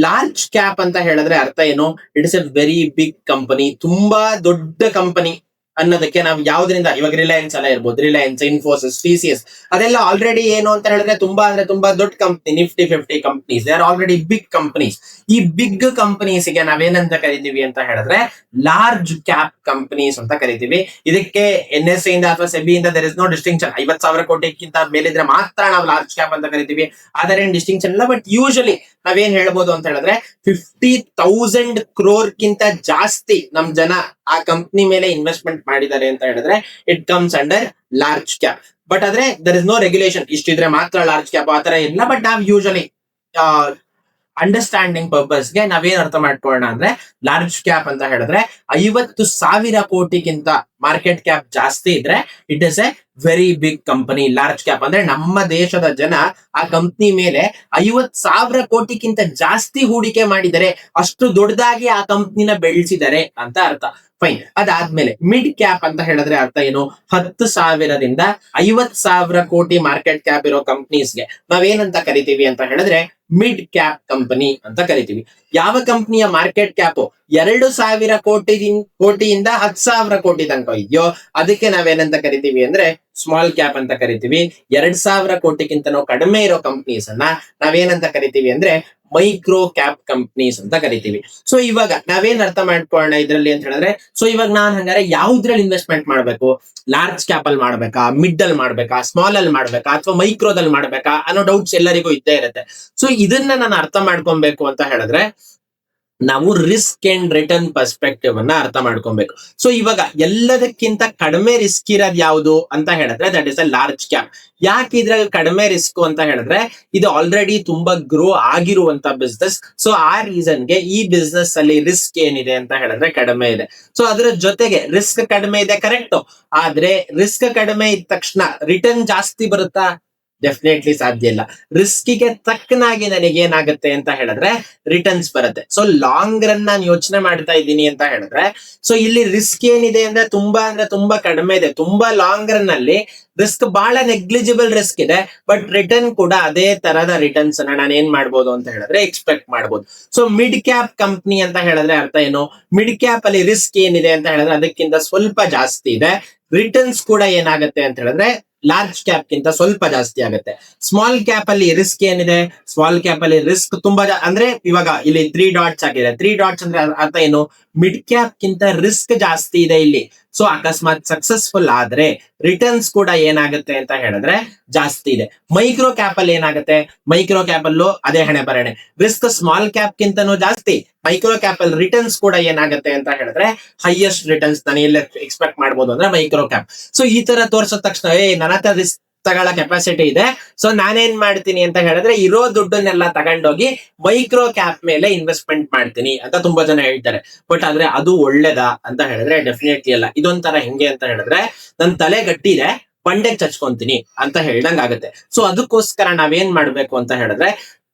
ಲಾರ್ಜ್ ಕ್ಯಾಪ್ ಅಂತ ಹೇಳಿದ್ರೆ ಅರ್ಥ ಏನು? It is a very big company, ತುಂಬಾ ದೊಡ್ಡ ಕಂಪನಿ ಅನ್ನೋದಕ್ಕೆ ನಾವು ಯಾವ್ದ್ರಿಂದ ಇವಾಗ ರಿಲಯನ್ಸ್ ಎಲ್ಲ ಇರ್ಬೋದು, ರಿಲಯನ್ಸ್, ಇನ್ಫೋಸಿಸ್, TCS ಅದೆಲ್ಲ ಆಲ್ರೆಡಿ ಏನು ಅಂತ ಹೇಳಿದ್ರೆ ತುಂಬಾ ಅಂದ್ರೆ ತುಂಬಾ ದೊಡ್ಡ company. Nifty 50 companies, they are already big companies. ಈ ಬಿಗ್ ಕಂಪನೀಸ್ ಗೆ ನಾವೇನಂತ ಕರಿತೀವಿ ಅಂತ ಹೇಳಿದ್ರೆ ಲಾರ್ಜ್ ಕ್ಯಾಪ್ ಕಂಪನೀಸ್ ಅಂತ ಕರಿತೀವಿ. ಇದಕ್ಕೆ NSE ಇಂದ ಅಥವಾ SEBI ಇಂದ ದೇರ್ ಇಸ್ ನೋ ಡಿಸ್ಟಿಂಕ್ಷನ್. 50,000 ಕೋಟಿಗಿಂತ ಮೇಲಿದ್ರೆ ಮಾತ್ರ ನಾವು ಲಾರ್ಜ್ ಕ್ಯಾಪ್ ಅಂತ ಕರಿತೀವಿ. ಅದರ ಏನ್ ಡಿಸ್ಟಿಂಕ್ಷನ್ ಇಲ್ಲ. ಬಟ್ ಯೂಶಲಿ ನಾವೇನ್ ಹೇಳ್ಬೋದು ಅಂತ ಹೇಳಿದ್ರೆ 50,000 ಕ್ರೋರ್ಗಿಂತ ಜಾಸ್ತಿ ನಮ್ ಜನ ಆ ಕಂಪ್ನಿ ಮೇಲೆ ಇನ್ವೆಸ್ಟ್ಮೆಂಟ್ ಮಾಡಿದ್ದಾರೆ ಅಂತ ಹೇಳಿದ್ರೆ it comes under large cap. But ಆದ್ರೆ ದರ್ ಇಸ್ ನೋ ರೆಗ್ಯುಲೇಷನ್ ಇಷ್ಟಿದ್ರೆ ಮಾತ್ರ ಲಾರ್ಜ್ ಕ್ಯಾಪ್ ಆತರ ಇಲ್ಲ. ಬಟ್ ನಾವ್ ಯೂಶಲಿ ಅಂಡರ್ಸ್ಟ್ಯಾಂಡಿಂಗ್ ಪರ್ಪಸ್ಗೆ ನಾವೇನ್ ಅರ್ಥ ಮಾಡ್ಕೊಳ್ಳೋಣ ಅಂದ್ರೆ ಲಾರ್ಜ್ ಕ್ಯಾಪ್ ಅಂತ ಹೇಳಿದ್ರೆ 50,000 ಕೋಟಿಗಿಂತ ಮಾರ್ಕೆಟ್ ಕ್ಯಾಪ್ ಜಾಸ್ತಿ ಇದ್ರೆ it is a very big company. Large cap ಅಂದ್ರೆ ನಮ್ಮ ದೇಶದ ಜನ ಆ ಕಂಪ್ನಿ ಮೇಲೆ 50,000 ಕೋಟಿಗಿಂತ ಜಾಸ್ತಿ ಹೂಡಿಕೆ ಮಾಡಿದರೆ, ಅಷ್ಟು ದೊಡ್ಡದಾಗಿ ಆ ಕಂಪ್ನಿನ ಬೆಳೆಸಿದ್ದಾರೆ ಅಂತ ಅರ್ಥ. ಫೈನ್. ಅದಾದ್ಮೇಲೆ ಮಿಡ್ ಕ್ಯಾಪ್ ಅಂತ ಹೇಳಿದ್ರೆ ಅರ್ಥ ಏನು? 10,000ದಿಂದ 50,000 ಕೋಟಿ ಮಾರ್ಕೆಟ್ ಕ್ಯಾಪ್ ಇರೋ ಕಂಪ್ನೀಸ್ಗೆ ನಾವೇನಂತ ಕರಿತೀವಿ ಅಂತ ಹೇಳಿದ್ರೆ ಮಿಡ್ ಕ್ಯಾಪ್ ಕಂಪನಿ ಅಂತ ಕರಿತೀವಿ. ಯಾವ ಕಂಪನಿಯ ಮಾರ್ಕೆಟ್ ಕ್ಯಾಪ್ 2,000 ಕೋಟಿಯಿಂದ 10,000 ಕೋಟಿ ತನಕ ಇದೆಯೋ ಅದಕ್ಕೆ ನಾವೇನಂತ ಕರಿತೀವಿ ಅಂದ್ರೆ ಸ್ಮಾಲ್ ಕ್ಯಾಪ್ ಅಂತ ಕರಿತೀವಿ. 2,000 ಕೋಟಿಗಿಂತ ಕಡಿಮೆ ಇರೋ ಕಂಪನೀಸ್ ಅನ್ನ ನಾವೇನಂತ ಕರಿತೀವಿ ಅಂದ್ರೆ ಮೈಕ್ರೋ ಕ್ಯಾಪ್ ಕಂಪನೀಸ್ ಅಂತ ಕರಿತೀವಿ. ಸೊ ಇವಾಗ ನಾವೇನ್ ಅರ್ಥ ಮಾಡ್ಕೊಳ್ಳೋಣ ಇದ್ರಲ್ಲಿ ಅಂತ ಹೇಳಿದ್ರೆ, ಸೊ ಇವಾಗ ನಾನ್ ಹಂಗಾರೆ ಯಾವ್ದ್ರಲ್ಲಿ ಇನ್ವೆಸ್ಟ್ಮೆಂಟ್ ಮಾಡ್ಬೇಕು, ಲಾರ್ಜ್ ಕ್ಯಾಪ್ ಅಲ್ಲಿ ಮಾಡ್ಬೇಕಾ, ಮಿಡ್ ಅಲ್ಲಿ ಮಾಡ್ಬೇಕಾ, ಸ್ಮಾಲ್ ಅಲ್ಲಿ ಮಾಡ್ಬೇಕಾ, ಅಥವಾ ಮೈಕ್ರೋದಲ್ಲಿ ಮಾಡ್ಬೇಕಾ ಅನ್ನೋ ಡೌಟ್ಸ್ ಎಲ್ಲರಿಗೂ ಇದ್ದೇ ಇರುತ್ತೆ. ಸೊ ಇದನ್ನ ನಾನು ಅರ್ಥ ಮಾಡ್ಕೊಬೇಕು ಅಂತ ಹೇಳಿದ್ರೆ ನಾವು ರಿಸ್ಕ್ ಅಂಡ್ ರಿಟರ್ನ್ ಪರ್ಸ್ಪೆಕ್ಟಿವ್ ಅನ್ನ ಅರ್ಥ ಮಾಡ್ಕೊಬೇಕು. ಸೊ ಇವಾಗ ಎಲ್ಲದಕ್ಕಿಂತ ಕಡಿಮೆ ರಿಸ್ಕ್ ಇರೋದು ಯಾವುದು ಅಂತ ಹೇಳಿದ್ರೆ that is a large cap. ಯಾಕೆ ಇದ್ರಲ್ಲಿ ಕಡಿಮೆ ರಿಸ್ಕ್ ಅಂತ ಹೇಳಿದ್ರೆ ಇದು ಆಲ್ರೆಡಿ ತುಂಬಾ ಗ್ರೋ ಆಗಿರುವಂತ ಬಿಸ್ನೆಸ್. ಸೊ ಆ ರೀಸನ್ಗೆ ಈ ಬಿಸ್ನೆಸ್ ಅಲ್ಲಿ ರಿಸ್ಕ್ ಏನಿದೆ ಅಂತ ಹೇಳಿದ್ರೆ ಕಡಿಮೆ ಇದೆ. ಸೊ ಅದರ ಜೊತೆಗೆ ರಿಸ್ಕ್ ಕಡಿಮೆ ಇದೆ, ಕರೆಕ್ಟ್. ಆದ್ರೆ ರಿಸ್ಕ್ ಕಡಿಮೆ ಇದ್ದ ತಕ್ಷಣ ರಿಟರ್ನ್ ಜಾಸ್ತಿ ಬರುತ್ತಾ? ಡೆಫಿನೆಟ್ಲಿ ಸಾಧ್ಯ ಇಲ್ಲ. ರಿಸ್ಕಿಗೆ ತಕ್ಕನಾಗಿ ನನಗೆ ಏನಾಗುತ್ತೆ ಅಂತ ಹೇಳಿದ್ರೆ ರಿಟರ್ನ್ಸ್ ಬರುತ್ತೆ. ಸೊ ಲಾಂಗ್ ರನ್ ನಾನು ಯೋಚನೆ ಮಾಡ್ತಾ ಇದ್ದೀನಿ ಅಂತ ಹೇಳಿದ್ರೆ, ಸೊ ಇಲ್ಲಿ ರಿಸ್ಕ್ ಏನಿದೆ ಅಂದ್ರೆ ತುಂಬಾ ಕಡಿಮೆ ಇದೆ. ತುಂಬಾ ಲಾಂಗ್ ರನ್ ಅಲ್ಲಿ ರಿಸ್ಕ್ ಬಹಳ ನೆಗ್ಲಿಜಿಬಲ್ ರಿಸ್ಕ್ ಇದೆ, ಬಟ್ ರಿಟರ್ನ್ ಕೂಡ ಅದೇ ತರದ ರಿಟರ್ನ್ಸ್ ಅನ್ನ ನಾನು ಏನ್ ಮಾಡ್ಬೋದು ಅಂತ ಹೇಳಿದ್ರೆ ಎಕ್ಸ್ಪೆಕ್ಟ್ ಮಾಡ್ಬೋದು. ಸೊ ಮಿಡ್ ಕ್ಯಾಪ್ ಕಂಪ್ನಿ ಅಂತ ಹೇಳಿದ್ರೆ ಅರ್ಥ ಏನು? ಮಿಡ್ ಕ್ಯಾಪ್ ಅಲ್ಲಿ ರಿಸ್ಕ್ ಏನಿದೆ ಅಂತ ಹೇಳಿದ್ರೆ ಅದಕ್ಕಿಂತ ಸ್ವಲ್ಪ ಜಾಸ್ತಿ ಇದೆ. ರಿಟರ್ನ್ಸ್ ಕೂಡ ಏನಾಗುತ್ತೆ ಅಂತ ಹೇಳಿದ್ರೆ ಲಾರ್ಜ್ ಕ್ಯಾಪ್ ಗಿಂತ ಸ್ವಲ್ಪ ಜಾಸ್ತಿ ಆಗುತ್ತೆ. ಸ್ಮಾಲ್ ಕ್ಯಾಪ್ ಅಲ್ಲಿ ರಿಸ್ಕ್ ಏನಿದೆ? ಸ್ಮಾಲ್ ಕ್ಯಾಪ್ ಅಲ್ಲಿ ರಿಸ್ಕ್ ತುಂಬಾ ಅಂದ್ರೆ ಇವಾಗ ಇಲ್ಲಿ 3 ಡಾಟ್ಸ್ ಆಗಿದೆ. 3 ಡಾಟ್ಸ್ ಅಂದ್ರೆ ಅರ್ಥ ಏನು? ಮಿಡ್ ಕ್ಯಾಪ್ ಗಿಂತ ರಿಸ್ಕ್ ಜಾಸ್ತಿ ಇದೆ ಇಲ್ಲಿ. ಸೊ ಅಕಸ್ಮಾತ್ ಸಕ್ಸಸ್ಫುಲ್ ಆದ್ರೆ ರಿಟರ್ನ್ಸ್ ಕೂಡ ಏನಾಗುತ್ತೆ ಅಂತ ಹೇಳಿದ್ರೆ ಜಾಸ್ತಿ ಇದೆ. ಮೈಕ್ರೋ ಕ್ಯಾಪ್ ಅಲ್ಲಿ ಏನಾಗುತ್ತೆ? ಮೈಕ್ರೋ ಕ್ಯಾಪ್ ಅಲ್ಲೂ ಅದೇ ಹಣೆ ಬರಣೆ, ರಿಸ್ಕ್ ಸ್ಮಾಲ್ ಕ್ಯಾಪ್ ಗಿಂತನೂ ಜಾಸ್ತಿ. ಮೈಕ್ರೋ ಕ್ಯಾಪ್ ಅಲ್ಲಿ ರಿಟರ್ನ್ಸ್ ಕೂಡ ಏನಾಗುತ್ತೆ ಅಂತ ಹೇಳಿದ್ರೆ ಹೈಯೆಸ್ಟ್ ರಿಟರ್ನ್ಸ್ ನಾನು ಎಲ್ಲ ಎಕ್ಸ್ಪೆಕ್ಟ್ ಮಾಡ್ಬೋದು ಅಂದ್ರೆ ಮೈಕ್ರೋ ಕ್ಯಾಪ್. ಸೊ ಈ ತರ ತೋರ್ಸೋ ತಕ್ಷಣ ನನ್ನ ಹತ್ರ ರಿಸ್ಕ್ ತಗೊಳ್ಳೋ ಕೆಪಾಸಿಟಿ ಇದೆ, ಸೊ ನಾನೇನ್ ಮಾಡ್ತೀನಿ ಅಂತ ಹೇಳಿದ್ರೆ ಇರೋ ದುಡ್ಡನ್ನೆಲ್ಲ ತಗೊಂಡೋಗಿ ಮೈಕ್ರೋ ಕ್ಯಾಪ್ ಮೇಲೆ ಇನ್ವೆಸ್ಟ್ಮೆಂಟ್ ಮಾಡ್ತೀನಿ ಅಂತ ತುಂಬಾ ಜನ ಹೇಳ್ತಾರೆ. ಬಟ್ ಆದ್ರೆ ಅದು ಒಳ್ಳೇದಾ ಅಂತ ಹೇಳಿದ್ರೆ ಡೆಫಿನೆಟ್ಲಿ ಅಲ್ಲ. ಇದೊಂಥರ ಹೆಂಗೆ ಅಂತ ಹೇಳಿದ್ರೆ ನನ್ ತಲೆ ಗಟ್ಟಿ ಇದೆ, ಬಂಡೆಗೆ ಚಚ್ಕೊಂತೀನಿ ಅಂತ ಹೇಳ್ದಂಗ್ ಆಗುತ್ತೆ. ಸೊ ಅದಕ್ಕೋಸ್ಕರ ನಾವೇನ್ ಮಾಡ್ಬೇಕು ಅಂತ ಹೇಳಿದ್ರೆ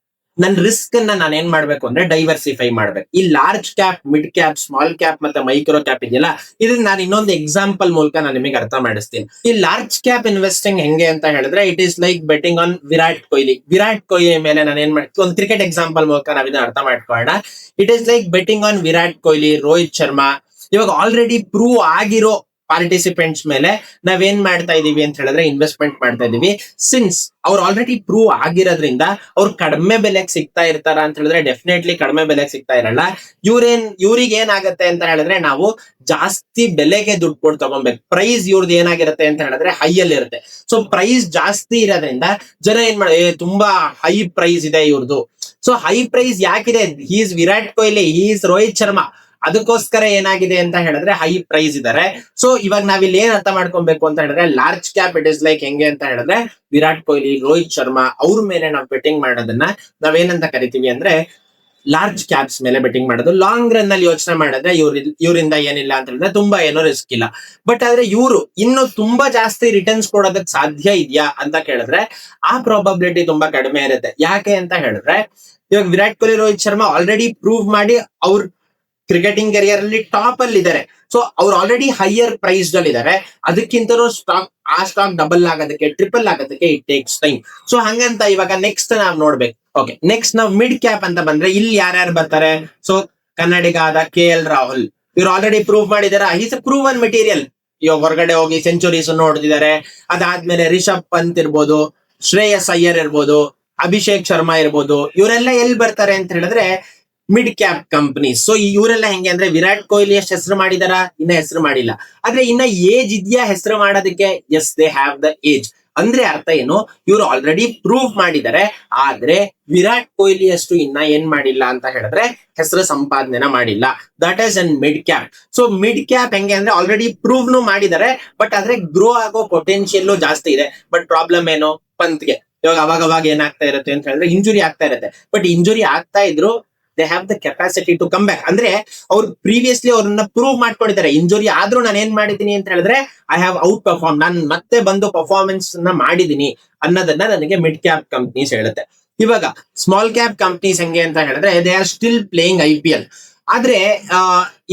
ನನ್ ರಿಸ್ಕ್ ಅನ್ನ ನಾನು ಏನ್ ಮಾಡ್ಬೇಕು ಅಂದ್ರೆ ಡೈವರ್ಸಿಫೈ ಮಾಡ್ಬೇಕು. ಈ large cap, mid cap, small cap ಮತ್ತೆ ಮೈಕ್ರೋ ಕ್ಯಾಪ್ ಇದೆಯಲ್ಲ, ಇದನ್ನ ನಾನು ಇನ್ನೊಂದು ಎಕ್ಸಾಂಪಲ್ ಮೂಲಕ ನಾನು ನಿಮಗೆ ಅರ್ಥ ಮಾಡಿಸ್ತೀನಿ. ಈ ಲಾರ್ಜ್ ಕ್ಯಾಪ್ ಇನ್ವೆಸ್ಟಿಂಗ್ ಹೆಂಗೆ ಅಂತ ಹೇಳಿದ್ರೆ it is like betting on Virat Kohli. Virat Kohli ಮೇಲೆ ನಾನು ಏನ್ ಮಾಡ್ತೀನಿ, ಒಂದು ಕ್ರಿಕೆಟ್ ಎಕ್ಸಾಂಪಲ್ ಮೂಲಕ ನಾವ್ ಇದನ್ನ ಅರ್ಥ ಮಾಡ್ಕೊಳ್ಳೋಣ. It is like betting on Virat Kohli, Rohit Sharma. ಇವಾಗ ಆಲ್ರೆಡಿ ಪ್ರೂವ್ ಆಗಿರೋ ಪಾರ್ಟಿಸಿಪೆಂಟ್ಸ್ ಮೇಲೆ ನಾವೇನ್ ಮಾಡ್ತಾ ಇದೀವಿ ಅಂತ ಹೇಳಿದ್ರೆ ಇನ್ವೆಸ್ಟ್ಮೆಂಟ್ ಮಾಡ್ತಾ ಇದೀವಿ. ಸಿನ್ಸ್ ಅವ್ರು ಆಲ್ರೆಡಿ ಪ್ರೂವ್ ಆಗಿರೋದ್ರಿಂದ ಅವ್ರು ಕಡಿಮೆ ಬೆಲೆಗೆ ಸಿಗ್ತಾ ಇರ್ತಾರ ಅಂತ ಹೇಳಿದ್ರೆ ಡೆಫಿನೆಟ್ಲಿ ಕಡಿಮೆ ಬೆಲೆಗೆ ಸಿಗ್ತಾ ಇರಲ್ಲ. ಇವ್ರಿಗೆ ಏನಾಗುತ್ತೆ ಅಂತ ಹೇಳಿದ್ರೆ ನಾವು ಜಾಸ್ತಿ ಬೆಲೆಗೆ ದುಡ್ಡು ಕೊಟ್ಟು ತಗೊಬೇಕು. ಪ್ರೈಸ್ ಇವ್ರದ್ದು ಏನಾಗಿರುತ್ತೆ ಅಂತ ಹೇಳಿದ್ರೆ ಹೈ ಅಲ್ಲಿ ಇರುತ್ತೆ. ಸೊ ಪ್ರೈಸ್ ಜಾಸ್ತಿ ಇರೋದ್ರಿಂದ ಜನ ಏನ್ ತುಂಬಾ ಹೈ ಪ್ರೈಸ್ ಇದೆ ಇವ್ರದ್ದು. ಸೊ ಹೈ ಪ್ರೈಸ್ ಯಾಕಿದೆ? ಈಸ್ ವಿರಾಟ್ ಕೊಹ್ಲಿ, ಈಸ್ ರೋಹಿತ್ ಶರ್ಮಾ, ಅದಕ್ಕೋಸ್ಕರ ಏನಾಗಿದೆ ಅಂತ ಹೇಳಿದ್ರೆ ಹೈ ಪ್ರೈಸ್ ಇದಾರೆ. ಸೊ ಇವಾಗ ನಾವಿಲ್ಲಿ ಏನ್ ಅರ್ಥ ಮಾಡ್ಕೊಬೇಕು ಅಂತ ಹೇಳಿದ್ರೆ large cap it is like ಹೆಂಗೆ ಅಂತ ಹೇಳಿದ್ರೆ ವಿರಾಟ್ ಕೊಹ್ಲಿ, ರೋಹಿತ್ ಶರ್ಮಾ ಅವ್ರ ಮೇಲೆ ನಾವು ಬೆಟ್ಟಿಂಗ್ ಮಾಡೋದನ್ನ ನಾವೇನಂತ ಕರಿತೀವಿ ಅಂದ್ರೆ ಲಾರ್ಜ್ ಕ್ಯಾಪ್ಸ್ ಮೇಲೆ ಬೆಟ್ಟಿಂಗ್ ಮಾಡೋದು. ಲಾಂಗ್ ರನ್ ಅಲ್ಲಿ ಯೋಚನೆ ಮಾಡಿದ್ರೆ ಇವರಿಂದ ಏನಿಲ್ಲ ಅಂತ ಹೇಳಿದ್ರೆ ತುಂಬಾ ಏನೋ ರಿಸ್ಕ್ ಇಲ್ಲ. ಬಟ್ ಆದ್ರೆ ಇವರು ಇನ್ನು ತುಂಬಾ ಜಾಸ್ತಿ ರಿಟರ್ನ್ಸ್ ಕೊಡೋದಕ್ಕೆ ಸಾಧ್ಯ ಇದೆಯಾ ಅಂತ ಕೇಳಿದ್ರೆ ಆ ಪ್ರಾಬಬಿಲಿಟಿ ತುಂಬಾ ಕಡಿಮೆ ಇರುತ್ತೆ. ಯಾಕೆ ಅಂತ ಹೇಳಿದ್ರೆ ಇವಾಗ ವಿರಾಟ್ ಕೊಹ್ಲಿ, ರೋಹಿತ್ ಶರ್ಮಾ ಆಲ್ರೆಡಿ ಪ್ರೂವ್ ಮಾಡಿ ಅವ್ರ ಕ್ರಿಕೆಟಿಂಗ್ ಕೆರಿಯರ್ ಅಲ್ಲಿ ಟಾಪ್ ಅಲ್ಲಿ ಇದ್ದಾರೆ. ಸೊ ಅವ್ರು ಆಲ್ರೆಡಿ ಹೈಯರ್ ಪ್ರೈಸ್ ಅಲ್ಲಿ ಇದ್ದಾರೆ. ಅದಕ್ಕಿಂತನೂ ಸ್ಟಾಕ್ ಡಬಲ್ ಆಗೋದಕ್ಕೆ, ಟ್ರಿಪಲ್ ಆಗೋದಕ್ಕೆ ಇಟ್ ಟೇಕ್ಸ್ ಟೈಮ್. ಸೊ ಹಂಗಂತ ಇವಾಗ ನೆಕ್ಸ್ಟ್ ನಾವ್ ನೋಡ್ಬೇಕು. ಓಕೆ, ನೆಕ್ಸ್ಟ್ ನಾವು ಮಿಡ್ ಕ್ಯಾಪ್ ಅಂತ ಬಂದ್ರೆ ಇಲ್ಲಿ ಯಾರ್ಯಾರು ಬರ್ತಾರೆ? ಸೊ ಕನ್ನಡಿಗ ಆದ KL ರಾಹುಲ್, ಇವ್ರು ಆಲ್ರೆಡಿ ಪ್ರೂವ್ ಮಾಡಿದಾರೆ. Is a proven material. ಇವಾಗ ಹೊರಗಡೆ ಹೋಗಿ ಸೆಂಚುರೀಸ್ ನೋಡ್ತಿದ್ದಾರೆ. ಅದಾದ್ಮೇಲೆ ರಿಷಬ್ ಪಂತ್ ಇರ್ಬೋದು, ಶ್ರೇಯಸ್ ಅಯ್ಯರ್ ಇರ್ಬೋದು, ಅಭಿಷೇಕ್ ಶರ್ಮಾ ಇರ್ಬೋದು, ಇವರೆಲ್ಲ ಎಲ್ಲಿ ಬರ್ತಾರೆ ಅಂತ ಹೇಳಿದ್ರೆ ಮಿಡ್ ಕ್ಯಾಪ್ ಕಂಪನೀಸ್. ಸೊ ಇವರೆಲ್ಲ ಹೆಂಗೆ ಅಂದ್ರೆ ವಿರಾಟ್ ಕೊಹ್ಲಿ ಎಷ್ಟು ಹೆಸರು ಮಾಡಿದಾರ? ಇನ್ನ ಹೆಸರು ಮಾಡಿಲ್ಲ. ಆದ್ರೆ ಇನ್ನ ಏಜ್ ಇದೆಯಾ ಹೆಸರು ಮಾಡೋದಕ್ಕೆ? Yes, they have the age. ಅಂದ್ರೆ ಅರ್ಥ ಏನು? ಇವರು ಆಲ್ರೆಡಿ ಪ್ರೂವ್ ಮಾಡಿದ್ದಾರೆ. ಆದ್ರೆ ವಿರಾಟ್ ಕೊಹ್ಲಿ ಅಷ್ಟು ಇನ್ನ ಏನ್ ಮಾಡಿಲ್ಲ ಅಂತ ಹೇಳಿದ್ರೆ ಹೆಸರು ಸಂಪಾದನೆನ ಮಾಡಿಲ್ಲ. That is an mid cap. So mid cap ಹೆಂಗೆ ಅಂದ್ರೆ ಆಲ್ರೆಡಿ ಪ್ರೂವ್ ಮಾಡಿದ್ದಾರೆ, ಬಟ್ ಆದ್ರೆ ಗ್ರೋ ಆಗೋ ಪೊಟೆನ್ಶಿಯಲ್ ಜಾಸ್ತಿ ಇದೆ. ಬಟ್ ಪ್ರಾಬ್ಲಮ್ ಏನು? ಪಂತ್ಗೆ ಇವಾಗ ಅವಾಗ ಏನಾಗ್ತಾ ಇರುತ್ತೆ ಅಂತ ಹೇಳಿದ್ರೆ ಇಂಜುರಿ ಆಗ್ತಾ ಇರುತ್ತೆ. ಬಟ್ ಇಂಜುರಿ ಆಗ್ತಾ ಇದ್ರು they have the capacity to come back. ಅಂದ್ರೆ ಅವ್ರು ಪ್ರೀವಿಯಸ್ಲಿ ಅವ್ರನ್ನ ಪ್ರೂವ್ ಮಾಡ್ಕೊಂಡಿದ್ದಾರೆ. ಇಂಜುರಿ ಆದ್ರೂ ನಾನು ಏನ್ ಮಾಡಿದೀನಿ ಅಂತ ಹೇಳಿದ್ರೆ ಐ ಹ್ಯಾವ್ ಔಟ್ ಪರ್ಫಾರ್ಮ್, ನಾನು ಮತ್ತೆ ಬಂದು ಪರ್ಫಾರ್ಮೆನ್ಸ್ ಮಾಡಿದೀನಿ ಅನ್ನೋದನ್ನ ನನಗೆ ಮಿಡ್ ಕ್ಯಾಪ್ ಕಂಪ್ನೀಸ್ ಹೇಳುತ್ತೆ. ಇವಾಗ ಸ್ಮಾಲ್ ಕ್ಯಾಪ್ ಕಂಪ್ನೀಸ್ ಹೆಂಗೆ ಅಂತ ಹೇಳಿದ್ರೆ they are still playing IPL. ಆದ್ರೆ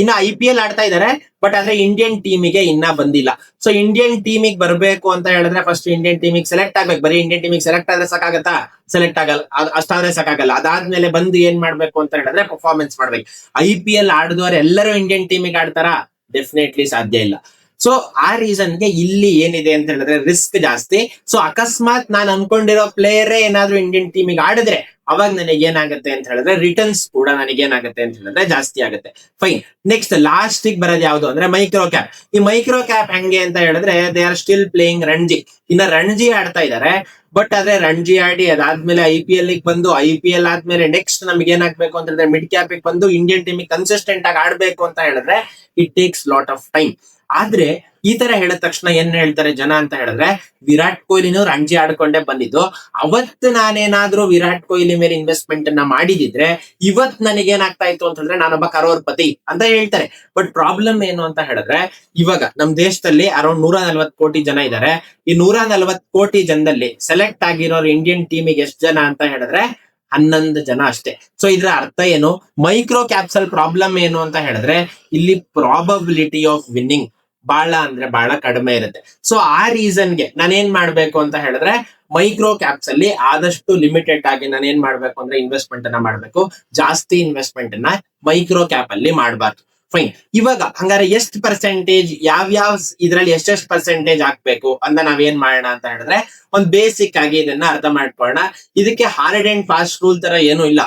ಇನ್ನ IPL ಆಡ್ತಾ ಇದಾರೆ, ಬಟ್ ಆದ್ರೆ ಇಂಡಿಯನ್ ಟೀಮಿಗೆ ಇನ್ನ ಬಂದಿಲ್ಲ. ಸೊ ಇಂಡಿಯನ್ ಟೀಮಿಗೆ ಬರ್ಬೇಕು ಅಂತ ಹೇಳಿದ್ರೆ ಫಸ್ಟ್ ಇಂಡಿಯನ್ ಟೀಮಿಗೆ ಸೆಲೆಕ್ಟ್ ಆಗ್ಬೇಕು. ಬರೀ ಇಂಡಿಯನ್ ಟೀಮಿಗೆ ಸೆಲೆಕ್ಟ್ ಆದ್ರೆ ಸಾಕಾಗತ್ತಾ? ಸೆಲೆಕ್ಟ್ ಆಗಲ್ಲ, ಅಷ್ಟಾದ್ರೆ ಸಾಕಾಗಲ್ಲ. ಅದಾದ್ಮೇಲೆ ಬಂದು ಏನ್ ಮಾಡ್ಬೇಕು ಅಂತ ಹೇಳಿದ್ರೆ ಪರ್ಫಾರ್ಮೆನ್ಸ್ ಮಾಡ್ಬೇಕು. IPL ಆಡಿದವರು ಎಲ್ಲರೂ ಇಂಡಿಯನ್ ಟೀಮಿಗೆ ಆಡ್ತಾರ? ಡೆಫಿನೆಟ್ಲಿ ಸಾಧ್ಯ ಇಲ್ಲ. ಸೊ ಆ ರೀಸನ್ಗೆ ಇಲ್ಲಿ ಏನಿದೆ ಅಂತ ಹೇಳಿದ್ರೆ ರಿಸ್ಕ್ ಜಾಸ್ತಿ. ಸೊ ಅಕಸ್ಮಾತ್ ನಾನು ಅನ್ಕೊಂಡಿರೋ ಪ್ಲೇಯರೇ ಏನಾದ್ರೂ ಇಂಡಿಯನ್ ಟೀಮಿಗೆ ಆಡಿದ್ರೆ ಅವಾಗ ನನಗೆ ಏನಾಗುತ್ತೆ ಅಂತ ಹೇಳಿದ್ರೆ ರಿಟರ್ನ್ಸ್ ಕೂಡ ನನಗೆ ಏನಾಗುತ್ತೆ ಅಂತ ಹೇಳಿದ್ರೆ ಜಾಸ್ತಿ ಆಗುತ್ತೆ. ಫೈನ್. ನೆಕ್ಸ್ಟ್ ಲಾಸ್ಟ್ ಬರೋದು ಯಾವ್ದು ಅಂದ್ರೆ ಮೈಕ್ರೋ ಕ್ಯಾಪ್. ಈ ಮೈಕ್ರೋ ಕ್ಯಾಪ್ ಹೆಂಗೆ ಅಂತ ಹೇಳಿದ್ರೆ they are still playing Ranji. ಇನ್ನ ರಣಜಿ ಆಡ್ತಾ ಇದಾರೆ, ಬಟ್ ಆದ್ರೆ ರಣಜಿ ಆಡಿ ಅದಾದ್ಮೇಲೆ IPL ಬಂದು IPL ಆದ್ಮೇಲೆ ನೆಕ್ಸ್ಟ್ ನಮ್ಗೆ ಏನಾಗ್ಬೇಕು ಅಂತ ಹೇಳಿದ್ರೆ ಮಿಡ್ ಕ್ಯಾಪ್ ಬಂದು ಇಂಡಿಯನ್ ಟೀಮಿಗೆ ಕನ್ಸಿಸ್ಟೆಂಟ್ ಆಗಿ ಆಡ್ಬೇಕು ಅಂತ ಹೇಳಿದ್ರೆ it takes lot of time. ಆದ್ರೆ ಈ ತರ ಹೇಳಿದ ತಕ್ಷಣ ಏನ್ ಹೇಳ್ತಾರೆ ಜನ ಅಂತ ಹೇಳಿದ್ರೆ ವಿರಾಟ್ ಕೊಹ್ಲಿನೂ ರಣಜಿ ಆಡ್ಕೊಂಡೇ ಬಂದಿದ್ದು. ಅವತ್ತು ನಾನೇನಾದ್ರೂ ವಿರಾಟ್ ಕೊಹ್ಲಿ ಮೇಲೆ ಇನ್ವೆಸ್ಟ್ಮೆಂಟ್ ಅನ್ನ ಮಾಡಿದಿದ್ರೆ ಇವತ್ ನನಗೇನಾಗ್ತಾ ಇತ್ತು ಅಂತ ಹೇಳಿದ್ರೆ ನಾನೊಬ್ಬ ಕರೋರ್ಪತಿ ಅಂತ ಹೇಳ್ತಾರೆ. ಬಟ್ ಪ್ರಾಬ್ಲಮ್ ಏನು ಅಂತ ಹೇಳಿದ್ರೆ ಇವಾಗ ನಮ್ ದೇಶದಲ್ಲಿ ಅರೌಂಡ್ 140 ಕೋಟಿ ಜನ ಇದ್ದಾರೆ. ಈ 140 ಕೋಟಿ ಜನದಲ್ಲಿ ಸೆಲೆಕ್ಟ್ ಆಗಿರೋರು ಇಂಡಿಯನ್ ಟೀಮಿಗೆ ಎಷ್ಟು ಜನ ಅಂತ ಹೇಳಿದ್ರೆ 11 ಜನ ಅಷ್ಟೇ. ಸೊ ಇದ್ರ ಅರ್ಥ ಏನು? ಮೈಕ್ರೋ ಕ್ಯಾಪ್ಸಲ್ ಪ್ರಾಬ್ಲಮ್ ಏನು ಅಂತ ಹೇಳಿದ್ರೆ ಇಲ್ಲಿ ಪ್ರಾಬಬಿಲಿಟಿ ಆಫ್ ವಿನ್ನಿಂಗ್ ಬಹಳ ಅಂದ್ರೆ ಬಹಳ ಕಡಿಮೆ ಇರುತ್ತೆ. ಸೊ ಆ ರೀಸನ್ಗೆ ನಾನೇನ್ ಮಾಡ್ಬೇಕು ಅಂತ ಹೇಳಿದ್ರೆ ಮೈಕ್ರೋ ಕ್ಯಾಪ್ಸ್ ಅಲ್ಲಿ ಆದಷ್ಟು ಲಿಮಿಟೆಡ್ ಆಗಿ ನಾನು ಏನ್ ಮಾಡ್ಬೇಕು ಅಂದ್ರೆ ಇನ್ವೆಸ್ಟ್ಮೆಂಟ್ ಅನ್ನ ಮಾಡ್ಬೇಕು. ಜಾಸ್ತಿ ಇನ್ವೆಸ್ಟ್ಮೆಂಟ್ ಅನ್ನ ಮೈಕ್ರೋ ಕ್ಯಾಪ್ ಅಲ್ಲಿ ಮಾಡಬಾರ್ದು. ಫೈನ್. ಇವಾಗ ಹಂಗಾರೆ ಎಷ್ಟು ಪರ್ಸೆಂಟೇಜ್ ಯಾವ್ಯಾವ ಇದ್ರಲ್ಲಿ ಎಷ್ಟೆಷ್ಟು ಪರ್ಸೆಂಟೇಜ್ ಹಾಕ್ಬೇಕು ಅಂತ ನಾವೇನ್ ಮಾಡೋಣ ಅಂತ ಹೇಳಿದ್ರೆ ಒಂದ್ ಬೇಸಿಕ್ ಆಗಿ ಇದನ್ನ ಅರ್ಥ ಮಾಡ್ಕೊಳ್ಳೋಣ. ಇದಕ್ಕೆ ಹಾರ್ಡ್ ಅಂಡ್ ಫಾಸ್ಟ್ ರೂಲ್ ತರ ಏನು ಇಲ್ಲ.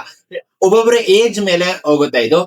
ಒಬ್ಬೊಬ್ರ ಏಜ್ ಮೇಲೆ ಹೋಗುತ್ತೆ ಇದು.